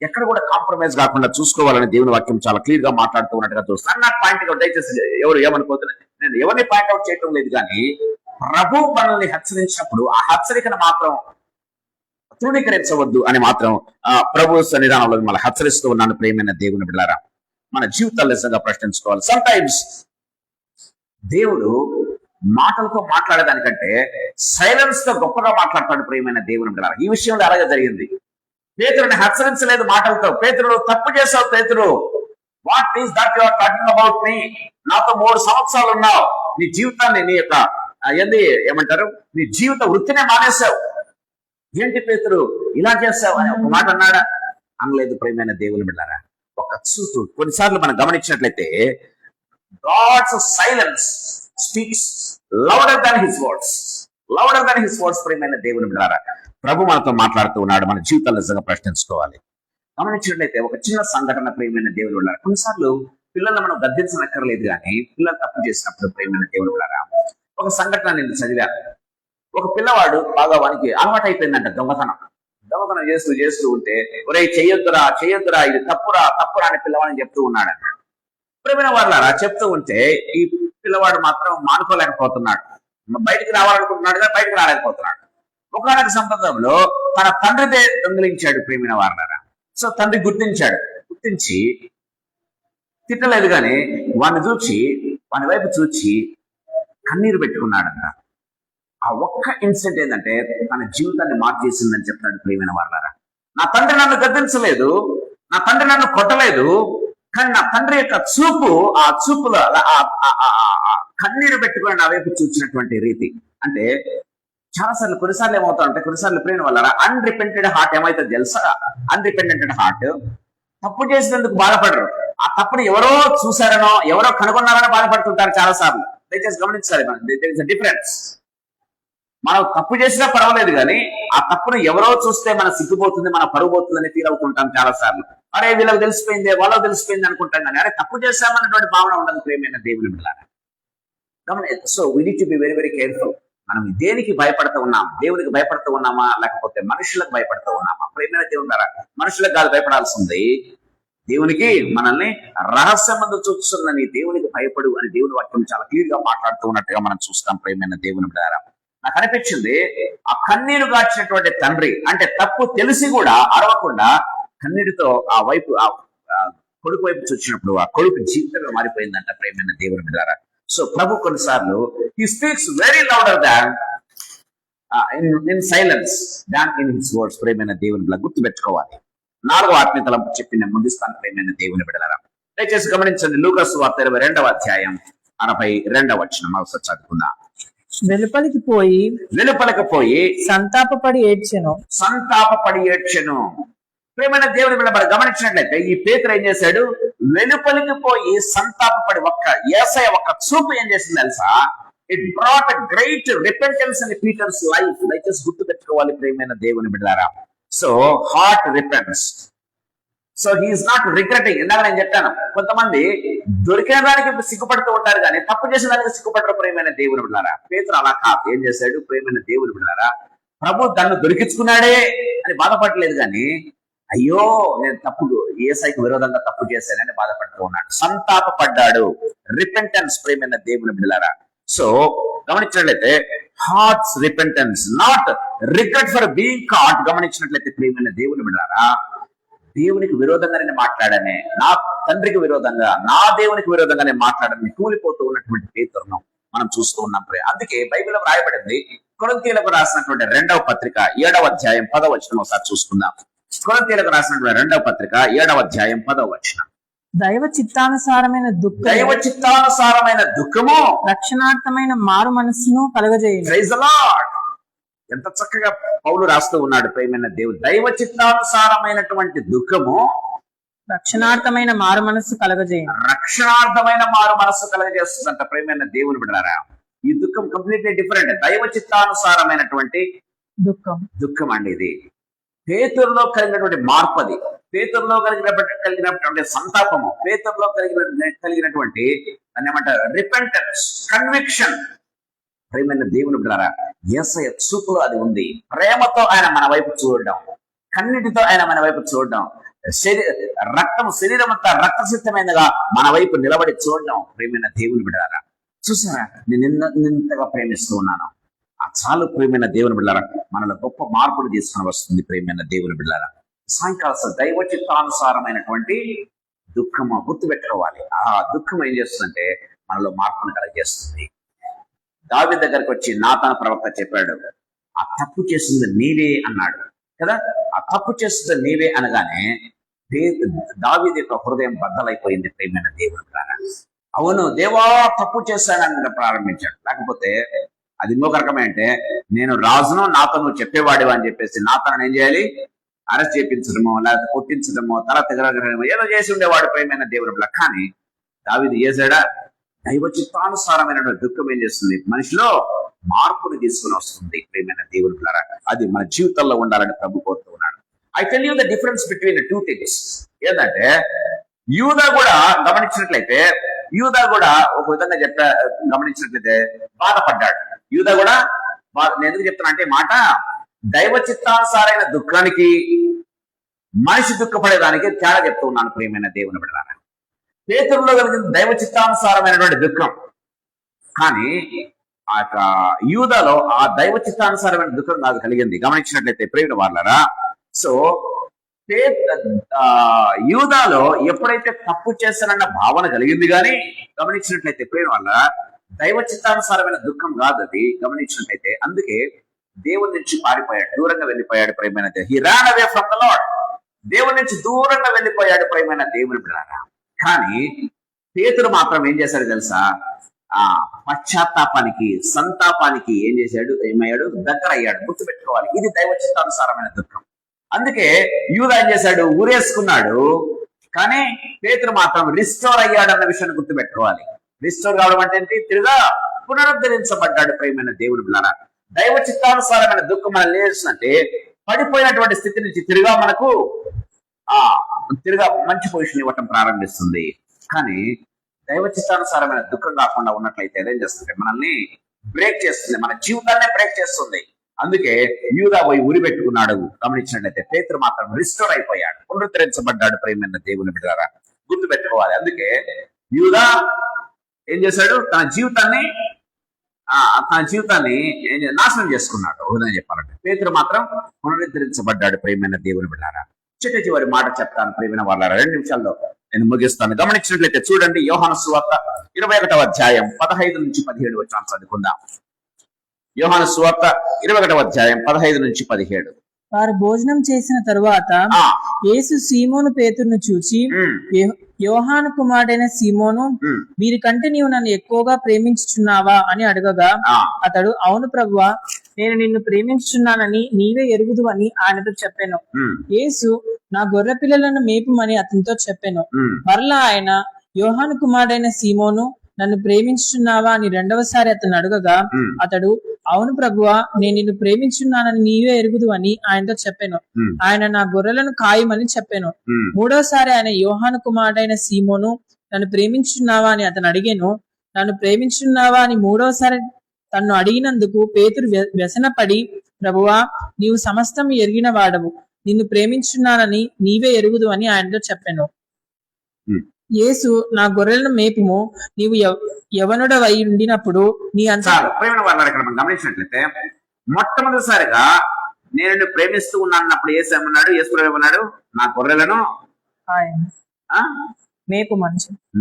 ఎక్కడ కూడా కాంప్రమైజ్ కాకుండా చూసుకోవాలని దేవుని వాక్యం చాలా క్లియర్ గా మాట్లాడుతూ ఉన్నట్టుగా చూస్తాను. నాకు పాయింట్ అవుట్ దయచేసి ఎవరు ఏమనుకోతున్నారు, నేను ఎవరిని పాయింట్ అవుట్ చేయటం లేదు, కానీ ప్రభు మనల్ని హెచ్చరించినప్పుడు ఆ హెచ్చరికను మాత్రం తృణీకరించవద్దు అని మాత్రం ప్రభు సన్నిధానంలో మనం హెచ్చరిస్తూ ఉన్నాను ప్రియమైన దేవుని బిడ్డలారా. మన జీవితాలు నిజంగా ప్రశ్నించుకోవాలి. సమ్ టైమ్స్ దేవుడు మాటలతో మాట్లాడేదానికంటే సైలెన్స్ తో గొప్పగా మాట్లాడతాడు ప్రియమైన దేవుని బిడ్డలారా. ఈ విషయంలో అలాగే జరిగింది. పేతురుని హెచ్చరించలేదు మాటలతో. పేతురు తప్పు చేసావు పేతురు, what is that you are talking about me, నాతో 3 సంవత్సరాలు ఉన్నావు, నీ జీవితాన్ని నీ యొక్క ఏమంటారు నీ జీవిత వృత్తినే మానేశావు, ఏంటి పేతురు ఇలా చేస్తావు అని ఒక మాట అన్నాడా? అనలేదు ప్రియమైన దేవుని బిడ్డలారా. ఒక చూస్తూ కొన్నిసార్లు మనం గమనించినట్లయితే God's silence speaks louder than his words, louder than his words ప్రియమైన దేవుని బిడ్డలారా. ప్రభు మనతో మాట్లాడుతూ ఉన్నాడు. మన జీవితాలు నిజంగా ప్రశ్నించుకోవాలి. గమనించినట్లయితే ఒక చిన్న సంఘటన ప్రియమైన దేవుని బిడ్డలారా. కొన్నిసార్లు పిల్లల్ని మనం గద్దించనక్కర్లేదు, కానీ పిల్లలు తప్పు చేసినప్పుడు ప్రేమైన దేవుని బిడ్డలారా, ఒక సంఘటన నేను చదివాను. ఒక పిల్లవాడు బాగా వానికి అలవాటు అయిపోయిందంట దొంగతనం చేస్తూ చేస్తూ ఉంటే, ఒరే చెయ్యొద్దురా చెయ్యొద్దురా, ఇది తప్పురా తప్పురా అని పిల్లవాడిని చెప్తూ ఉన్నాడంట. ప్రేమైన వాళ్ళారా, చెప్తూ ఉంటే ఈ పిల్లవాడు మాత్రం మానుకోలేకపోతున్నాడు. బయటికి రావాలనుకుంటున్నాడు కానీ బయటకు రాలేకపోతున్నాడు. ఒకనొక సందర్భంలో తన తండ్రిదే దొంగిలించాడు ప్రేమైన వాళ్ళారా. సో తండ్రి గుర్తించి తిట్టలేదు, కానీ వాని వైపు చూచి కన్నీరు పెట్టుకున్నాడంట. ఆ ఒక్క ఇన్సిడెంట్ ఏంటంటే తన జీవితాన్ని మార్చేసిందని చెప్తాడు ప్రియమైన వాళ్ళారా. నా తండ్రి నన్ను గద్దించలేదు, నా తండ్రి నన్ను కొట్టలేదు, కానీ నా తండ్రి యొక్క ఆ చూపులో కన్నీరు పెట్టుకుని నా వైపు చూసినటువంటి రీతి అంటే కొన్నిసార్లు ఏమవుతారంటే, కొన్నిసార్లు ప్రియమైన వాళ్ళారా, అన్రిపెంటెడ్ హార్ట్ ఏమైతే తెలుసా? అన్రిపెంటెడ్ హార్ట్ తప్పు చేసినందుకు బాధపడరు. ఆ తప్పుని ఎవరో చూసారనో ఎవరో కనుగొన్నారనో బాధపడుతుంటారు చాలా సార్లు. దయచేసి గమనించాలి, డిఫరెన్స్. మనం తప్పు చేసినా పర్వాలేదు, కానీ ఆ తప్పును ఎవరో చూస్తే మన సిగ్గుపోతుంది, మన పరుగు పోతుందని ఫీల్ అవుతుంటాం చాలా సార్లు. అరే వీళ్ళకి తెలిసిపోయింది, వాళ్ళకి తెలిసిపోయింది అనుకుంటాం, కానీ అరే తప్పు చేశామన్నటువంటి భావన ఉండదు ప్రేమైన దేవుని బిడ్డలారా. So we need to be very very careful. మనం దేనికి భయపడుతూ ఉన్నాం? దేవునికి భయపడుతూ ఉన్నామా, లేకపోతే మనుషులకు భయపడుతూ ఉన్నామా? ప్రేమైన దేవుని ద్వారా మనుషులకు కాదు భయపడాల్సింది, దేవునికి. మనల్ని రహస్యమందు చూస్తున్న నీ దేవునికి భయపడు అని దేవుని వాక్యం చాలా క్లియర్ గా మాట్లాడుతూ ఉన్నట్టుగా మనం చూస్తాం ప్రేమైన దేవుని ద్వారా. నాకు అనిపించింది, ఆ కన్నీరు గార్చినటువంటి తండ్రి అంటే తప్పు తెలిసి కూడా అరవకుండా కన్నీరుతో ఆ కొడుకు వైపు చూసినప్పుడు ఆ కొడుకు జీవితంలో మారిపోయిందంట ప్రేమైన దేవుని ద్వారా. సో ప్రభు కొన్నిసార్లు he speaks very louder than in silence than in his words. ప్రేమైన దేవుని బిడ్డ గుర్తుపెట్టుకోవాలి. 4వ ఆత్మీయ తలంపు చెప్పి నేను ముందుస్తాను ప్రేమైన దేవుని బిడ్డలారా. దయచేసి గమనించండి, లూకా సువార్త 22వ అధ్యాయం 42వ వచనం ఒకసారి చదువుకుందాం. వెలుపలికి పోయి సంతాపపడి ఏడ్చెను. ప్రేమైన దేవుని బిడ్డ మనం గమనించినట్లయితే ఈ పేతురు ఏం చేశాడు? వెలుపలికి పోయి సంతాపపడి యేసయ్య ఒక్క చూపు ఏం చేసింది తెలుసా? It brought great repentance in Peter's life. దయచేసి గుర్తు పెట్టుకోవాలి ప్రేమైన దేవుని బిడ్డలారా. So heart repents. So he is not regretting. ఇందాక నేను చెప్పాను, కొంతమంది దొరికిన దానికి సిగ్గుపడుతూ ఉంటారు కానీ తప్పు చేసిన దానికి సిగ్గుపడరు ప్రేమైన దేవుని బిడ్డలారా. పేతురు అలా కాదు. ఏం చేశాడు? ప్రేమైన దేవుని బిడ్డలారా, ప్రభు తన్ను దొరికించుకున్నాడే అని బాధపడలేదు, కానీ అయ్యో నేను యేసయ్యకు విరోధంగా తప్పు చేశానని బాధపడుతూ ఉన్నాడు, సంతాపపడ్డాడు. రిపెంటెన్స్ ప్రేమైన దేవుని బిడ్డలారా. సో గమనించినట్లయితే hearts repentance, not regret for being caught. గమనించినట్లయితే ప్రేమైన దేవుని బిడ్డలారా, దేవునికి విరోధంగానే మాట్లాడనే, నా తండ్రికి విరోధంగా, నా దేవునికి విరోధంగానే మాట్లాడని కూలిపోతూ ఉన్నటువంటి పేతురును మనం చూస్తూ ఉన్నాం. అందుకే బైబిల్లో రాయబడింది, కొరింథీయులకు రాసినటువంటి 2వ పత్రిక 7వ అధ్యాయం 10వ వచనం ఒకసారి చూసుకుందాం. కొరింథీయులకు రాసినటువంటి 2వ పత్రిక 7వ అధ్యాయం 10వ వచనం. దైవ చిత్తానుసారమైన దుఃఖము రక్షణార్థమైన మారు మనస్సును కలుగజేయును. Praise the lord. ఎంత చక్కగా పౌలు రాస్తూ ఉన్నాడు ప్రేమైన దేవుడు. దైవ చిత్తానుసారమైనటువంటి దుఃఖము రక్షణార్థమైన మారు మనస్సు కలగజేస్తుందంట ప్రేమైన దేవుని బిడ్డలారా. ఈ దుఃఖం కంప్లీట్లీ డిఫరెంట్. దైవ చిత్తానుసారమైనటువంటి దుఃఖం అండి ఇది. పేతురులో కలిగినటువంటి మార్పది, పేతురులో కలిగినటువంటి సంతాపము, పేతురులో కలిగినటువంటి దాన్ని ఏమంటారు? Repentance, conviction. ప్రేమైన దేవుని బిడ్డలారా, యేసయ్య చూపులో అది ఉంది. ప్రేమతో ఆయన మన వైపు చూడడం, కన్నిటితో ఆయన మన వైపు చూడడం, శరీరం అంతా రక్తసిద్ధమైనగా మన వైపు నిలబడి చూడడం. ప్రేమైన దేవుని బిడ్డలారా, చూసారా నేను ఇంతగా ప్రేమిస్తూ ఉన్నాను. ఆ చాలు ప్రేమైన దేవుని బిడ్డలారా, మనలో గొప్ప మార్పులు తీసుకుని వస్తుంది ప్రేమైన దేవుని బిడ్డలారా. సాయంకాలం దైవ చిత్తానుసారమైనటువంటి దుఃఖము గుర్తుపెట్టుకోవాలి. ఆ దుఃఖం ఏం చేస్తుందంటే మనలో మార్పును కలగజేస్తుంది. దావీదు దగ్గరకు వచ్చి నాతాను ప్రవక్త చెప్పాడు, ఆ తప్పు చేసింది నీవే అన్నాడు కదా. ఆ తప్పు చేస్తుంది నీవే అనగానే దావీదు యొక్క హృదయం బద్దలైపోయింది ప్రేమైన దేవుని బిడ్డలారా. అవును దేవా తప్పు చేశానని ప్రారంభించాడు. లేకపోతే అది ఇంకొక రకమే, అంటే నేను రాజును నాతను చెప్పేవాడివా అని చెప్పేసి నాతను ఏం చేయాలి? అరెస్ట్ చేయించడమో, లేకపోతే కొట్టించడమో, తల తెగరగడమో ఏదో చేసి ఉండేవాడు ప్రేమైన దేవుని బిడ్డ. కానీ దావీదు చేశాడా? దైవ చిత్తానుసారమైనటువంటి దుఃఖం ఏం చేస్తుంది? మనిషిలో మార్పుని తీసుకుని వస్తుంది ప్రేమైన దేవుని బిడ్డలారా. అది మన జీవితంలో ఉండాలని ప్రభు కోరుతూ ఉన్నాడు. I tell you the difference between 2 things. ఏంటంటే యూదా కూడా గమనించినట్లయితే ఒక విధంగా గమనించినట్లయితే బాధపడ్డాడు. యూదా కూడా నేను ఎందుకు చెప్తున్నా అంటే మాట దైవ చిత్తానుసారైన దుఃఖానికి మనిషి దుఃఖపడేదానికి తేడా చెప్తూ ఉన్నాను ప్రియమైన దేవుని బిడ్డలారా. పేతురులో కలిగిన దైవ చిత్తానుసారమైనటువంటి దుఃఖం, కానీ ఆ యొక్క యూదాలో ఆ దైవ చిత్తానుసారమైన దుఃఖం కాదు కలిగింది. గమనించినట్లయితే ప్రియమైన వాళ్ళారా, సో యూదాలో ఎప్పుడైతే తప్పు చేస్తానన్న భావన కలిగింది, కానీ గమనించినట్లయితే ప్రియమైన వాళ్ళ దైవ చిత్తానుసారమైన దుఃఖం కాదు అది. గమనించినట్లయితే అందుకే దేవుని నుంచి పారిపోయాడు, దూరంగా వెళ్ళిపోయాడు ప్రియమైన. హి రాన్ అవే ఫ్రమ్ ద లార్డ్. దేవుని నుంచి దూరంగా వెళ్ళిపోయాడు ప్రియమైన దేవుని బిడ్డలారా. కానీ పేతురు మాత్రం ఏం చేశాడు తెలుసా? ఆ పశ్చాత్తాపానికి, సంతాపానికి ఏమయ్యాడు? దగ్గర అయ్యాడు. గుర్తుపెట్టుకోవాలి, ఇది దైవ చిత్తానుసారమైన దుఃఖం. అందుకే యూదా ఏం చేశాడు? ఊరేసుకున్నాడు, కానీ పేతురు మాత్రం రిస్టోర్ అయ్యాడు అన్న విషయాన్ని గుర్తుపెట్టుకోవాలి. రిస్టోర్ కావడం అంటే ఏంటి? తిరుగా పునరుద్ధరించబడ్డాడు ప్రియమైన దేవుని బిడ్డలారా. దైవ చిత్తానుసారమైన దుఃఖం మనం లేదంటే పడిపోయినటువంటి స్థితి నుంచి తిరిగా మంచి పొజిషన్ ఇవ్వటం ప్రారంభిస్తుంది. కానీ దైవ చిత్తానుసారమైన దుఃఖం కాకుండా ఉన్నట్లయితే ఏం చేస్తుంది? మనల్ని బ్రేక్ చేస్తుంది, మన జీవితాన్ని బ్రేక్ చేస్తుంది. అందుకే యూదా పోయి ఉరి పెట్టుకున్నాడు. గమనించినట్లయితే పేతురు మాత్రం రిస్టోర్ అయిపోయాడు, పునరుద్ధరించబడ్డాడు ప్రియమైన దేవుని బిడ్డలారా. గుర్తు పెట్టుకోవాలి. అందుకే యూదా ఏం చేశాడు? తన జీవితాన్ని నాశనం చేసుకున్నాడు. ఉదాహరణ చెప్పాలంటే పేతురు మాత్రం పునరుద్ధరించబడ్డాడు ప్రియమైన దేవుని బిడ్డలారా. చివరి మాట చెప్తాను ప్రియమైన వాళ్ళారా, 2 నిమిషాల్లో నేను ముగిస్తాను. గమనించినట్లయితే చూడండి, యోహాను సువార్త 21వ అధ్యాయం 15 నుంచి 17 వచనాలు చదువుకుందాం. యోహాను సువార్త 21వ అధ్యాయం 15 నుంచి 17. వారు భోజనం చేసిన తరువాత యేసు సీమోను పేతురును చూచి, యోహాను కుమారుడైన సీమోను, వీరికంటే నీవు నన్ను ఎక్కువగా ప్రేమించుచున్నావా అని అడగగా, అతడు అవును ప్రభువా, నేను నిన్ను ప్రేమించుచున్నానని నీవే ఎరుగుదు అని ఆయనతో చెప్పాను. యేసు నా గొర్రె పిల్లలను మేపుమని అతనితో చెప్పాను. మరలా ఆయన, యోహాను కుమారుడైన సీమోను, నన్ను ప్రేమించుచున్నావా అని 2వసారి అతను అడగగా, అతడు అవును ప్రభువా, నేను నిన్ను ప్రేమించున్నానని నీవే ఎరుగుదు అని ఆయనతో చెప్పాను. ఆయన నా గొర్రెలను కాయమని చెప్పాను. 3వసారి ఆయన, యోహాను కుమారుడైన సీమోను, నన్ను ప్రేమించున్నావా అని అతను అడిగాను. నన్ను ప్రేమించున్నావా అని 3వసారి తన్ను అడిగినందుకు పేతురు వ్యసనపడి, ప్రభువా, నీవు సమస్తం ఎరిగిన వాడవు, నిన్ను ప్రేమించున్నానని నీవే ఎరుగుదు అని ఆయనతో చెప్పాను. యేసు, నా గొర్రెలను మేపుము, నీవు యవనుడవై ఉండినప్పుడు నీ గమనించినట్లయితే మొట్టమొదటిసారిగా నేను ప్రేమిస్తూ ఉన్నానప్పుడు యేసు ఏమన్నాడు? యేసు ఏమన్నాడు? నా గొర్రెలను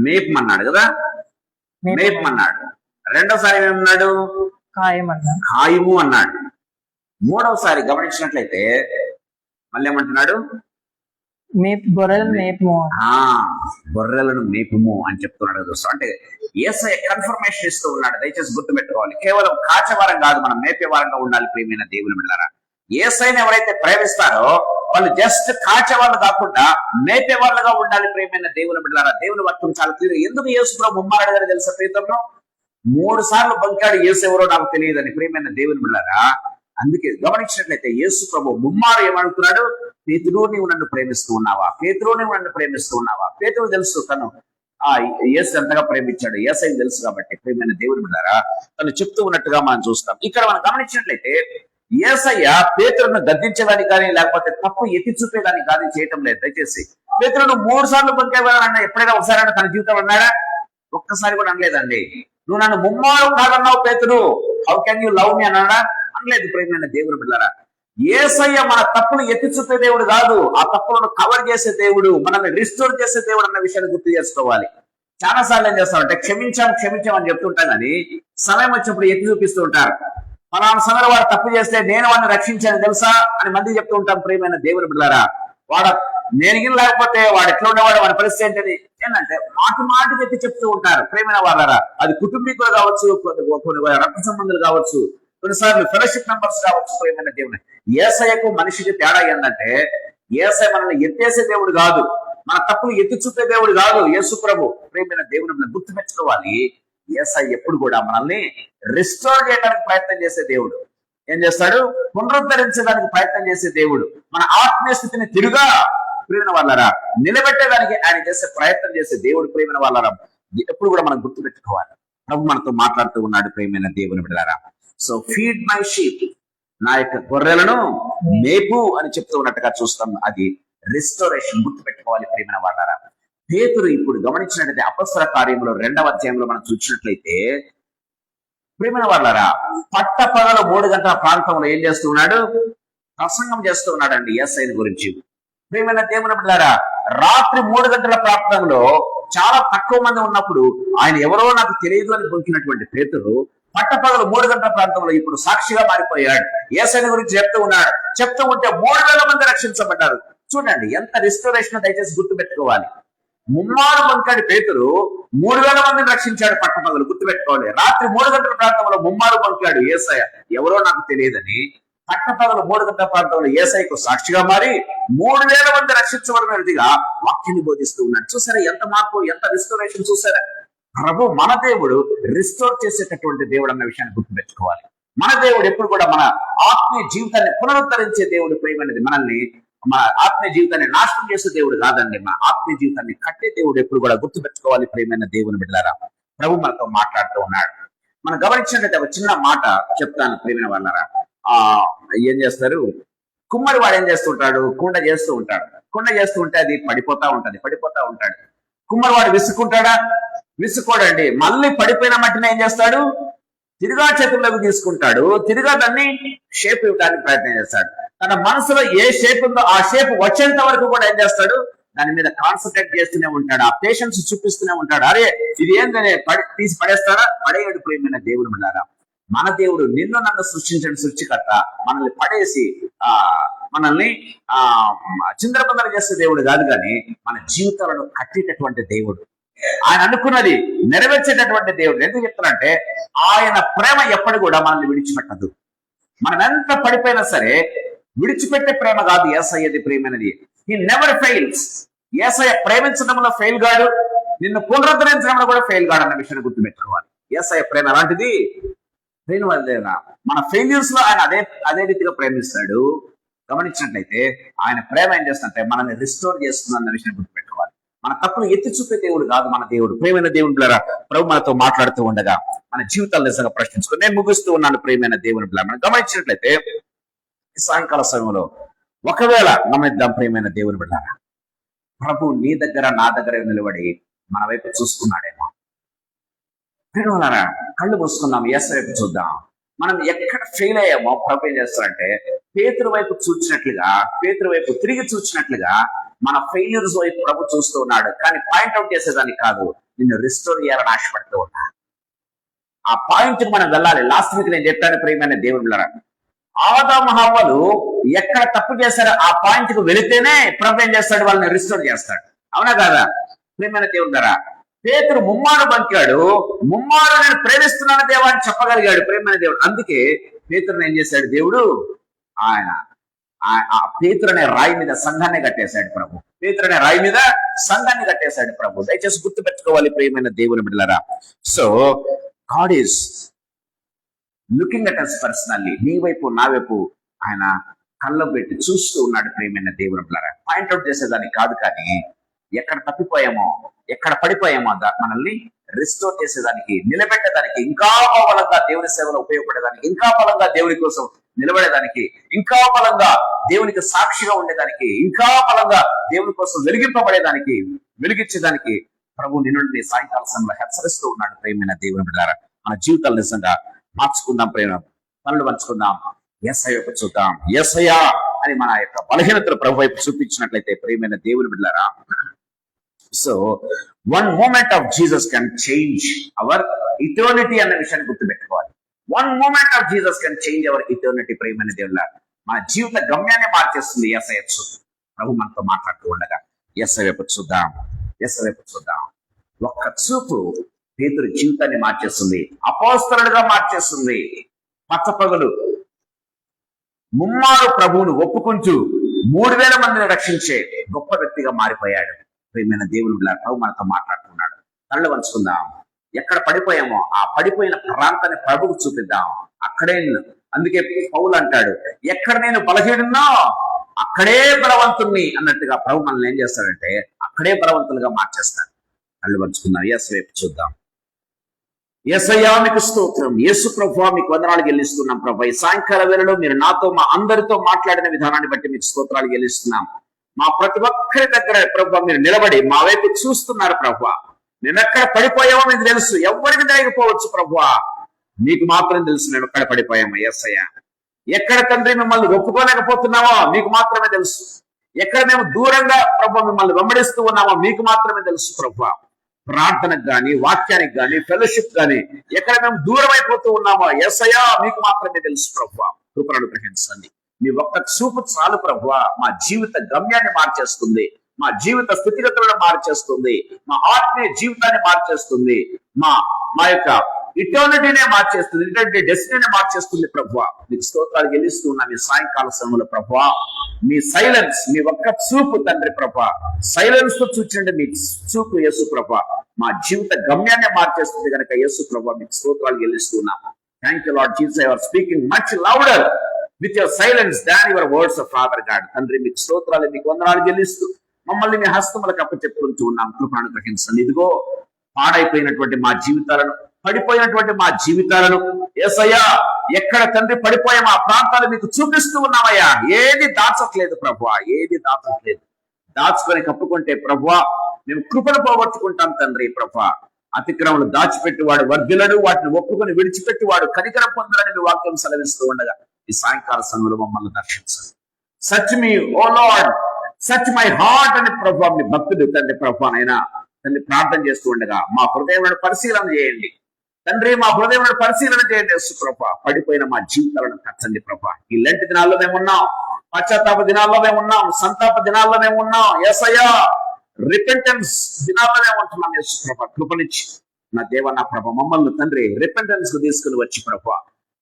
మేపుమన్నాడు కదా, మేపుమన్నాడు. 2వసారి ఏమన్నాడు? కాయము అన్నాడు. 3వసారి గమనించినట్లయితే మళ్ళీ ఏమంటున్నాడు? గొర్రెలను మేపుము అని చెప్తున్నాడు దోస్తు. అంటే యేసయ్య కన్ఫర్మేషన్ ఇస్తూ ఉన్నాడు. దయచేసి గుర్తుపెట్టుకోవాలి, కేవలం కాచవారం కాదు, మనం మేపేవారంగా ఉండాలి ప్రియమైన దేవుని బిడ్డలారా. యేసయ్యని ఎవరైతే ప్రేమిస్తారో వాళ్ళు జస్ట్ కాచవాళ్ళు కాకుండా మేపే వాళ్ళుగా ఉండాలి ప్రియమైన దేవుని బిడ్డలారా. దేవుని వాక్యం చాలా క్లియర్. ఎందుకు యేసు ప్రభు ముమ్మారాడు గారు తెలుసా? పేతురును 3 సార్లు బంకాడు, యేసు ఎవరో నాకు తెలియదని ప్రియమైన దేవుని బిడ్డలారా. అందుకే గమనించినట్లయితే యేసు ప్రభు ముమ్మారు ఏమనుకున్నాడు? పేతురు, నీవు నన్ను ప్రేమిస్తూ ఉన్నావా? పేతురు, నీవు నన్ను ప్రేమిస్తూ ఉన్నావా? పేతురు తెలుసు తను యేసు ఎంతగా ప్రేమించాడు, యేసయ్య తెలుసు. కాబట్టి ప్రియమైన దేవుని బిడ్డలారా, తను చెప్తూ ఉన్నట్టుగా మనం చూస్తాం. ఇక్కడ మనం గమనించినట్లయితే యేసయ్య పేతురును గద్దించేదానికి కానీ లేకపోతే తప్పు ఎత్తి చూపేదానికి కానీ చేయటం లేదు. దయచేసి పేతురును 3 సార్లు బంకేవాడన్నా ఎప్పుడైనా ఒకసారి తన జీవితంలో అన్నాడా? ఒక్కసారి కూడా అనలేదండి. నువ్వు నన్ను ముమ్మారు కాదన్నావు పేతురు, హౌ కెన్ యూ లవ్ మీ అన్నాడా? అనలేదు ప్రియమైన దేవుని బిడ్డలారా. యేసయ్య మన తప్పులు ఎత్తి చూపే దేవుడు కాదు, ఆ తప్పులను కవర్ చేసే దేవుడు, మనల్ని రిస్టోర్ చేసే దేవుడు అన్న విషయాన్ని గుర్తు చేసుకోవాలి. చాలా సార్లు ఏం చేస్తామంటే క్షమించాం అని చెప్తుంటాం, కానీ సమయం వచ్చినప్పుడు ఎత్తి చూపిస్తూ ఉంటారు. పలానా సమయంలో వాడు తప్పు చేస్తే నేను వాడిని రక్షించాను తెలుసా అని మంది చెప్తూ ఉంటాం ప్రియమైన దేవుని బిడ్డలారా. నేను లేకపోతే వాడు ఎట్లా ఉండేవాడు, వాడి పరిస్థితి ఏంటంటే మాటికి ఎత్తి చెప్తూ ఉంటారు ప్రియమైన వాళ్ళారా. అది కుటుంబీకులు కావచ్చు, కొన్ని రక్త సంబంధాలు కావచ్చు, కొన్నిసార్లు ఫెలోషిప్ మెంబర్స్ కావచ్చు ప్రియమైన దేవుని. యేసయ్యకు మనిషికి తేడా ఏంటంటే యేసయ్య మనల్ని ఎత్తేసే దేవుడు కాదు, మన తప్పులు ఎత్తి చూపే దేవుడు కాదు యేసు ప్రభు. ప్రియమైన దేవుని గుర్తు పెట్టుకోవాలి, యేసయ్య ఎప్పుడు కూడా మనల్ని రిస్టోర్ చేయడానికి ప్రయత్నం చేసే దేవుడు. ఏం చేస్తాడు? పునరుద్ధరించడానికి ప్రయత్నం చేసే దేవుడు. మన ఆత్మీయ స్థితిని తిరుగా ప్రియమైన వాళ్ళారా, నిలబెట్టేదానికి ఆయన చేసే ప్రయత్నం చేసే దేవుడు ప్రియమైన వాళ్ళారా ఎప్పుడు కూడా మనం గుర్తుపెట్టుకోవాలి. ప్రభు మనతో మాట్లాడుతూ ఉన్నాడు ప్రియమైన దేవుని బిడ్డలారా. సో ఫీడ్ మై షీప్, నా యొక్క గొర్రెలను మేపు అని చెప్తూ ఉన్నట్టుగా చూస్తాం. అది రిస్టోరేషన్, గుర్తుపెట్టుకోవాలి ప్రియమైన వాళ్ళారా. పేతురు ఇప్పుడు గమనించినట్లయితే అపొస్తల కార్యంలో 2వ అధ్యాయంలో మనం చూసినట్లయితే ప్రియమైన వాళ్ళారా, పట్టపగలు 3 గంటల ప్రాంతంలో ఏం చేస్తూ ఉన్నాడు? ప్రసంగం చేస్తూ ఉన్నాడండి యేసయ్య గురించి. ప్రియమైన దేవుని బిడ్డలారా, రాత్రి 3 గంటల ప్రాంతంలో చాలా తక్కువ మంది ఉన్నప్పుడు ఆయన ఎవరో నాకు తెలియదు అని పొంకినటువంటి పేతురు పట్టపగలు 3 గంటల ప్రాంతంలో ఇప్పుడు సాక్షిగా మారిపోయాడు. యేసయ్య గురించి చెప్తూ ఉన్నాడు. చెప్తూ ఉంటే 3000 మంది రక్షించబడ్డారు. చూడండి ఎంత రిస్టోరేషన్, దయచేసి గుర్తుపెట్టుకోవాలి. ముమ్మారు పంకాడు పేతురు 3000 మందిని రక్షించాడు పట్టపగలు, గుర్తుపెట్టుకోవాలి. రాత్రి 3 గంటల ప్రాంతంలో ముమ్మారు పంకాడు యేసయ్య ఎవరో నాకు తెలియదని. పట్టపగలు 3 గంటల ప్రాంతంలో యేసయ్యకు సాక్షిగా మారి 3000 మంది రక్షించబడినదిగా వాక్యాన్ని బోధిస్తూ ఉన్నాడు. చూసారా ఎంత మార్పు, ఎంత రిస్టోరేషన్ చూసారా. ప్రభు మన దేవుడు రిస్టోర్ చేసేటటువంటి దేవుడు అన్న విషయాన్ని గుర్తుపెట్టుకోవాలి. మన దేవుడు ఎప్పుడు కూడా మన ఆత్మీయ జీవితాన్ని పునరుద్ధరించే దేవుడు ప్రియమైనది. మనల్ని మన ఆత్మీయ జీవితాన్ని నాశనం చేసే దేవుడు కాదండి, మన ఆత్మీయ జీవితాన్ని కట్టే దేవుడు ఎప్పుడు కూడా గుర్తుపెట్టుకోవాలి ప్రియమైన దేవుని బిడ్డలారా. ప్రభు మనతో మాట్లాడుతూ ఉన్నాడు. మనం గమనించినట్లయితే ఒక చిన్న మాట చెప్తాను ప్రియమైన వాళ్ళారా. ఏం చేస్తారు, కుమ్మరి వాడు ఏం చేస్తుంటాడు, కుండ చేస్తూ ఉంటాడు. కుండ చేస్తూ ఉంటే అది పడిపోతా ఉంటాడు. కుమ్మరి వాడు విసుక్కుంటాడా? విసుక్కోడండి. మళ్ళీ పడిపోయిన మట్టిని ఏం చేస్తాడు, తిరిగా చేతుల్లోకి తీసుకుంటాడు. తిరిగా దాన్ని షేప్ ఇవ్వడానికి ప్రయత్నం చేస్తాడు. తన మనసులో ఏ షేప్ ఉందో ఆ షేప్ వచ్చేంత వరకు కూడా ఏం చేస్తాడు, దాని మీద కాన్సన్ట్రేట్ చేస్తూనే ఉంటాడు. ఆ పేషెన్స్ చూపిస్తూనే ఉంటాడు. అరే ఇది ఏంటనే తీసి పడేస్తాడా? పడేయడు ప్రియమైన దేవుడు బిడ్డలారా. మన దేవుడు నిన్ను నన్ను సృష్టించిన సృష్టికర్త మనల్ని పడేసి మనల్ని చిందరబందర చేసే దేవుడు కాదు, కానీ మన జీవితాలను కట్టేటటువంటి దేవుడు. ఆయన అనుకున్నది నెరవేర్చేటటువంటి దేవుడు. ఎందుకు చెప్తానంటే ఆయన ప్రేమ ఎప్పటి కూడా మనల్ని విడిచిపెట్టదు. మనం ఎంత పడిపోయినా సరే విడిచిపెట్టే ప్రేమ కాదు యేసయ్యది ప్రేమైనది. He never fails. యేసయ్య ప్రేమించడంలో ఫెయిల్ కాడు, నిన్ను పునరుద్ధరించడంలో కూడా ఫెయిల్ కాడు అన్న విషయాన్ని గుర్తుపెట్టుకోవాలి. యేసయ్య ప్రేమ అలాంటిది. మన ఫెయిల్యూర్స్ లో ఆయన అదే రీతిగా ప్రేమిస్తాడు. గమనించినట్లయితే ఆయన ప్రేమ ఏం చేస్తుంటే మనల్ని రిస్టోర్ చేస్తుంది అన్న విషయాన్ని గుర్తుపెట్టుకోవాలి. మన తప్పులు ఎత్తి చూపే దేవుడు కాదు మన దేవుడు. ప్రియమైన దేవుని బిడ్డలారా, ప్రభు మనతో మాట్లాడుతూ ఉండగా మన జీవితాలు నిజంగా ప్రశ్నించుకొని నేను ముగిస్తూ ఉన్నాను. ప్రియమైన దేవుని బిడ్డలారా, మనం గమనించినట్లయితే సాయంకాల సమయంలో ఒకవేళ గమనిద్దాం ప్రియమైన దేవుని బిడ్డలారా, ప్రభు నీ దగ్గర నా దగ్గర నిలబడి మన వైపు చూస్తున్నాడేమో. ప్రియమైన కళ్ళు మూసుకుందాం, యేసు వైపు చూద్దాం. మనం ఎక్కడ ఫెయిల్ అయ్యామో ప్రభు ఏం చేస్తారంటే పేతురు వైపు చూచినట్లుగా, పేతురు వైపు తిరిగి చూచినట్లుగా మన ఫెయిల్యూర్స్ వైపు ప్రభు చూస్తూ ఉన్నాడు. కానీ పాయింట్అవుట్ చేసేదానికి కాదు, నిన్ను రిస్టోర్ చేయాలని ఆశపడుతూ ఉన్నాడు. ఆ పాయింట్ కి మనం వెళ్ళాలి. లాస్ట్ వీక్ నేను చెప్పాను ప్రియమైన దేవుని బిడ్డలారా, ఆదాము హవ్వలు ఎక్కడ తప్పు చేశారో ఆ పాయింట్ కు వెళితేనే ప్రభు ఏం చేస్తాడు, వాళ్ళని రిస్టోర్ చేస్తాడు. అవునా కాదా ప్రియమైన దేవుని బిడ్డలారా? పేతురు ముమ్మారు బంకాడు, ముమ్మారు నేను ప్రేమిస్తున్నాను దేవా అని చెప్పగలిగాడు ప్రేమైన దేవుడు. అందుకే పేతురుని ఏం చేశాడు దేవుడు, ఆయన పేతురు అనే రాయి మీద సంఘాన్ని కట్టేశాడు ప్రభు. పేతురు అనే రాయి మీద సంఘాన్ని కట్టేశాడు ప్రభు. దయచేసి గుర్తు పెట్టుకోవాలి ప్రియమైన దేవుని బిడ్డలారా. So God is looking at us personally. నీ వైపు నా వైపు ఆయన కళ్ళ పెట్టి చూస్తూ ఉన్నాడు ప్రియమైన దేవుని బిడ్డలారా. పాయింట్అవుట్ చేసేదానికి కాదు, కానీ ఎక్కడ తప్పిపోయామో, ఎక్కడ పడిపోయామో మనల్ని రిస్టోర్ చేసేదానికి, నిలబెట్టేదానికి, ఇంకా బలంగా దేవుని సేవలో ఉపయోగపడేదానికి, ఇంకా బలంగా దేవుని కోసం నిలబడేదానికి, ఇంకా బలంగా దేవునికి సాక్షిగా ఉండేదానికి, ఇంకా బలంగా దేవుని కోసం వెలిగింపబడేదానికి, వెలిగించేదానికి ప్రభు నిన్ను సాయంకాల సమయంలో హెచ్చరిస్తూ ఉన్నాడు ప్రేమైన దేవుని బిడ్డలారా. మన జీవితాలు నిజంగా మార్చుకుందాం, ప్రేమ పనులు పంచుకుందాం, యేసయ్య వైపు చూద్దాం. యేసయ్య అని మన యొక్క బలహీనతలు ప్రభు వైపు చూపించినట్లయితే ప్రియమైన దేవుని బిడ్డలారా, so one moment of Jesus can change our eternity అన్న విషయాన్ని గుర్తుపెట్టుకోవాలి. One moment of Jesus can change our eternity. ప్రియమైన దేవుళ్ళ మన జీవిత గమ్యాన్ని మార్చేస్తుంది యేసయ్య చూపు. ప్రభు మనతో మాట్లాడుతూ ఉండగా యేసయ్య వైపు చూద్దాం, యేసయ్య వైపు చూద్దాం. ఒక్క చూపు పేతురు జీవితాన్ని మార్చేస్తుంది, అపోస్తలుడుగా మార్చేస్తుంది. పచ్చపగలు ముమ్మారు ప్రభువును ఒప్పుకుంటూ 3000 మందిని రక్షించే గొప్ప వ్యక్తిగా మారిపోయాడు. ప్రియమైన దేవుని బిడ్డలారా, ప్రభు మనతో మాట్లాడుతున్నాడు. కళ్ళు వంచుకుందాం. ఎక్కడ పడిపోయామో ఆ పడిపోయిన ప్రాంతాన్ని ప్రభువుకు చూపిద్దాం. అక్కడే అందుకే పౌలు అంటాడు, ఎక్కడ నేను బలహీనున్నో అక్కడే బలవంతుణ్ణి అన్నట్టుగా ప్రభు మనల్ని ఏం చేస్తాడంటే అక్కడే బలవంతులుగా మార్చేస్తాడు. కళ్ళు పరుచుకుందాం, యేసు వైపు చూద్దాం. యేసయ్యా మీకు స్తోత్రం. యేసు ప్రభువా మీకు వందనాలు చెల్లిస్తున్నాం ప్రభు. ఈ సాయంకాల వేళలో మీరు నాతో మా అందరితో మాట్లాడిన విధానాన్ని బట్టి మీకు స్తోత్రాలు చెల్లిస్తున్నాం. మా ప్రతి ఒక్కరి దగ్గర ప్రభు మీరు నిలబడి మా వైపు చూస్తున్నారు ప్రభు. మేము ఎక్కడ పడిపోయామో మీకు తెలుసు, ఎవరికి తెలియకపోవచ్చు ప్రభు, మీకు మాత్రం తెలుసు మేము ఎక్కడ పడిపోయామో. యేసయ్యా ఎక్కడ తండ్రి మిమ్మల్ని ఒప్పుకోలేకపోతున్నామో మీకు మాత్రమే తెలుసు. ఎక్కడ మేము దూరంగా ప్రభు మిమ్మల్ని వెంబడిస్తూ ఉన్నామో మీకు మాత్రమే తెలుసు ప్రభు. ప్రార్థనకు గాని, వాక్యానికి గాని, ఫెలోషిప్ గాని ఎక్కడ మేము దూరం అయిపోతూ ఉన్నామో యేసయ్యా మీకు మాత్రమే తెలుసు ప్రభు. కృపను అనుగ్రహించండి. మీ ఒక్క చూపు చాలు ప్రభు, మా జీవిత గమ్యాన్ని మార్చేస్తుంది, మా జీవిత స్థితిగతులను మార్చేస్తుంది, మా ఆత్మీయ జీవితాన్ని మార్చేస్తుంది, మా యొక్క ఇటర్నిటీనే మార్చేస్తుంది, ఇటర్నిటీ డెస్టినీని మార్చేస్తుంది ప్రభు. మీకు స్తోత్రాలు చెల్లిస్తూ ఉన్నాం ఈ సాయంకాల సమయంలో ప్రభు. మీ సైలెన్స్, మీ ఒక్క చూపు తండ్రి ప్రభు, సైలెన్స్ తో చూచండి మీ చూపు యేసు ప్రభు మా జీవిత గమ్యాన్ని మార్చేస్తుంది కనుక యేసు ప్రభు మీకు స్తోత్రాలు చెల్లిస్తూ ఉన్నాం. Thank you Lord Jesus, you are speaking much louder with your silence than your words of Father God. తండ్రి మీకు స్తోత్రాలు, మీకు వందనాలు చెల్లిస్తూ మమ్మల్ని మీ హస్తములకు అప్పచెప్పుకుంటూ ఉన్నాం. కృపను అనుగ్రహించండి. ఇదిగో పాడైపోయినటువంటి మా జీవితాలను, పడిపోయినటువంటి మా జీవితాలను యేసయ్యా ఎక్కడ తండ్రి పడిపోయే మా ప్రాంతాలు మీకు చూపిస్తూ ఉన్నామయ్యా. ఏది దాచట్లేదు ప్రభువా, ఏది దాచట్లేదు. దాచుకొని కప్పుకుంటే ప్రభువా మేము కృపను పోగొట్టుకుంటాం తండ్రి ప్రభువా. అతిక్రమలు దాచిపెట్టి వాడు వర్ధిలడు, వాటిని ఒప్పుకొని విడిచిపెట్టి వాడు కనికరం పొందడని మీ వాక్యం సెలవిస్తూ ఉండగా ఈ సాయంకాల సమయంలో మమ్మల్ని దర్శించండి. Such me oh lord, such my heart అని ప్రభువా మీ భక్తుడు తండ్రి ప్రభువానైనా తండ్రి ప్రార్థన చేస్తూ ఉండగా మా హృదయములను పరిశీలన చేయండి తండ్రి, మా హృదయములను పరిశీలన చేయండి యేసు ప్రభా. పడిపోయిన మా జీవితాలను కట్టండి ప్రభా. ఈ లెంటి దినాల్లో మేము ఉన్నాం, పశ్చాత్తాప దినాల్లో మేము ఉన్నాం, సంతాప దినాల్లో మేము ఉన్నాం యేసయ్యా, రిపెంటెన్స్ దినాల్లో మేము ఉంటున్నాం యేసు ప్రభా. కృపనిచ్చి నా దేవ నా ప్రభ మమ్మల్ని తండ్రి రిపెంటెన్స్ కు తీసుకుని వచ్చి ప్రభా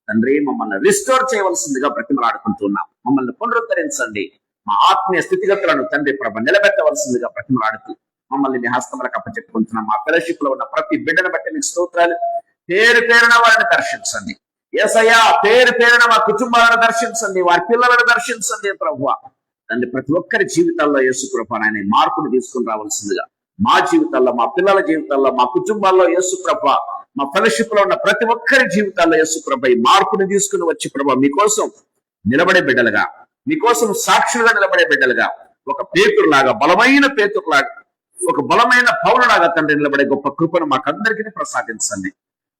తండ్రి మమ్మల్ని రిస్టోర్ చేయవలసిందిగా బ్రతిమలాడుకుంటున్నాం. మమ్మల్ని పునరుద్ధరించండి. మా ఆత్మీయ స్థితిగతులను తండ్రి ప్రభ నిలబెట్టవలసిందిగా బ్రతిమలాడుతూ మమ్మల్ని మీ హస్తములకు అప్పచెప్పుకుంటున్నాం. మా ఫెలోషిప్ లో ఉన్న ప్రతి బిడ్డను బట్టి మీకు స్తోత్రాలు. పేరు పేరున వారిని దర్శించండి యేసయ్యా, పేరు పేరున మా కుటుంబాలను దర్శించండి, వారి పిల్లలను దర్శించండి ప్రభువా. తండ్రి ప్రతి ఒక్కరి జీవితాల్లో యేసు ప్రభ ఆయన మార్పును తీసుకుని రావాల్సిందిగా మా జీవితాల్లో, మా పిల్లల జీవితాల్లో, మా కుటుంబాల్లో యేసు ప్రభ, మా ఫెలోషిప్ లో ఉన్న ప్రతి ఒక్కరి జీవితాల్లో యేసు ప్రభ ఈ మార్పును తీసుకుని వచ్చి ప్రభ మీకోసం నిలబడే బిడ్డలుగా, మీకోసం సాక్షులుగా నిలబడే బిడ్డలుగా, ఒక పేతురులాగా, బలమైన పేతురులాగా, ఒక బలమైన పౌరులాగా తండ్రి నిలబడే గొప్ప కృపను మాకందరికీ ప్రసాదించండి.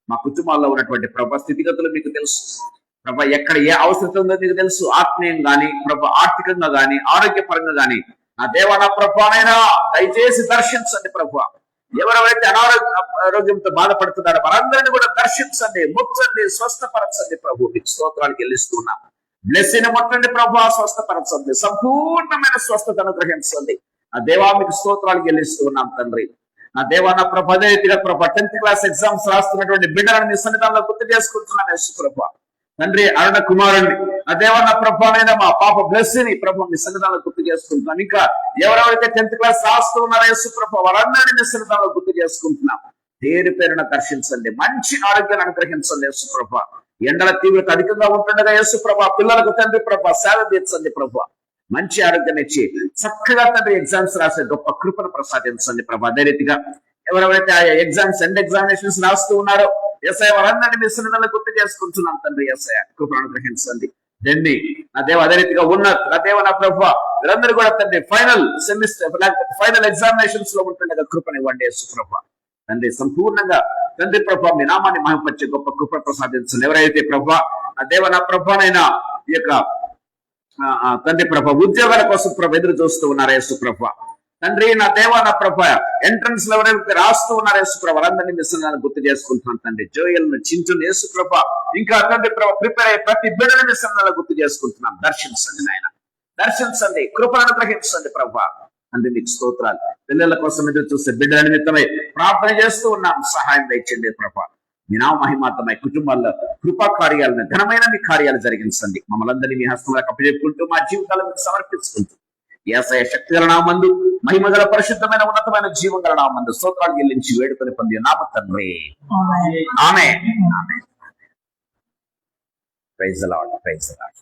మా కుటుంబాల్లో ఉన్నటువంటి ప్రభ స్థితిగతులు మీకు తెలుసు ప్రభ, ఎక్కడ ఏ అవసరం ఉందో మీకు తెలుసు. ఆత్మీయం గాని ప్రభ, ఆర్థికంగా గాని, ఆరోగ్యపరంగా గాని నా దేవ నా ప్రభానైనా దయచేసి దర్శించండి ప్రభ. ఎవరెవరైతే అనారోగ్యంతో బాధపడుతున్నారో వారందరినీ కూడా దర్శించండి, ముట్టండి, స్వస్థపరచండి ప్రభు. మీకు స్తోత్రాలు చెల్లిస్తున్నాం. బ్లెస్సింగ్ ముట్టండి ప్రభు, స్వస్థపరచండి, సంపూర్ణమైన స్వస్థత అనుగ్రహించండి. నా దేవా మీకు స్తోత్రాలు చెల్లిస్తున్నాం తండ్రి. నా దేవా నా ప్రభ, అదే రీతిగా ప్రభ 10th క్లాస్ ఎగ్జామ్స్ రాస్తున్నటువంటి బిడ్డలను మీ సన్నిధానంలో గుర్తు చేసుకుంటున్నాను యేసు ప్రభ. తండ్రి అరుణ కుమారుణ్ణి నా దేవా నా ప్రభానైనా మా పాప బ్లెస్సింగ్ ప్రభు మీ సన్నిధానంలో గుర్తు చేసుకుంటున్నాం. ఇంకా ఎవరెవరైతే 10th క్లాస్ రాస్తూ ఉన్నారో యేసు ప్రభ వారందరినీ మీ సన్నిధానంలో గుర్తు చేసుకుంటున్నాం. పేరు పేరున దర్శించండి, మంచి ఆరోగ్యాన్ని అనుగ్రహించండి యేసు ప్రభ. ఎండల తీవ్రత అధికంగా ఉంటుండగా యేసు ప్రభ పిల్లలకు తండ్రి ప్రభ సేవ తీర్చండి ప్రభ. మంచి ఆరోగ్యాన్ని ఇచ్చి చక్కగా తండ్రి ఎగ్జామ్స్ రాసే గొప్ప కృపను ప్రసాదించండి ప్రభ. అదే రీతిగా ఎవరెవరైతే ఆ ఎగ్జామ్స్ ఎండ్ ఎగ్జామినేషన్స్ రాస్తూ ఉన్నారో యేసయ్య వారందరినీ మీ సన్నిధానంలో గుర్తు చేసుకుంటున్నాం తండ్రి. యేసయ్య కృపను అనుగ్రహించండి. దండి నా దేవ అదే రీతిగా ఉన్నత్ నా దేవ నా ప్రభ వీరందరూ కూడా తండ్రి ఫైనల్ సెమిస్టర్ లేకపోతే ఫైనల్ ఎగ్జామినేషన్స్ లో ఉంటుండగా కృపనివ్వండి యేసు ప్రభ. తండ్రి సంపూర్ణంగా తండ్రి ప్రభ మీ నామాన్ని మహిమపరిచే గొప్ప కృప ప్రసాదించండి. ఎవరైతే ప్రభ నా దేవ నా ప్రభానైనా ఈ యొక్క తండ్రి ప్రభ ఉద్యోగాల కోసం ప్రభ ఎదురు చూస్తూ ఉన్నారు యేసు ప్రభ. తండ్రి నా దేవ నా ప్రభ ఎంట్రన్స్ లో ఎవరైతే రాస్తూ ఉన్నారు యేసు ప్రభ వారందరినీ మిశ్రమాన్ని గుర్తు చేసుకుంటున్నాను తండ్రి. జోయల్ను చింటును యేసు ప్రభ ఇంకా తండ్రి ప్రభ ప్రిపేర్ అయ్యే ప్రతి బిడ్డని మిశ్రమాన్ని గుర్తు చేసుకుంటున్నాం. దర్శించండి నాయన, దర్శించండి, కృపను అనుగ్రహించండి ప్రభ. అంటే మీకు స్తోత్రాలు. పిల్లల కోసం ఎదురు చూస్తే బిడ్డల నిమిత్తమై ప్రార్థన చేస్తూ ఉన్నాం. సహాయం దయచేయండి ప్రభ. మీ నామ మహిమార్థమై కుటుంబాల్లో కృపా కార్యాలను, ఘనమైన మీ కార్యాలు జరిగించండి. మమ్మల్ని అందరినీ మీ హస్తములకు అప్పచెప్పుకుంటూ మా జీవితాలను సమర్పించుకుంటూ యేసయ్య శక్తిగల నామందు, మహిమగల పరిశుద్ధమైన ఉన్నతమైన జీవం గల నామందు స్తోత్రాలు చెల్లించి వేడుకొని పొంది నామ తండ్రి ఆమేన్. ఆమేన్. Praise the Lord, praise the lord.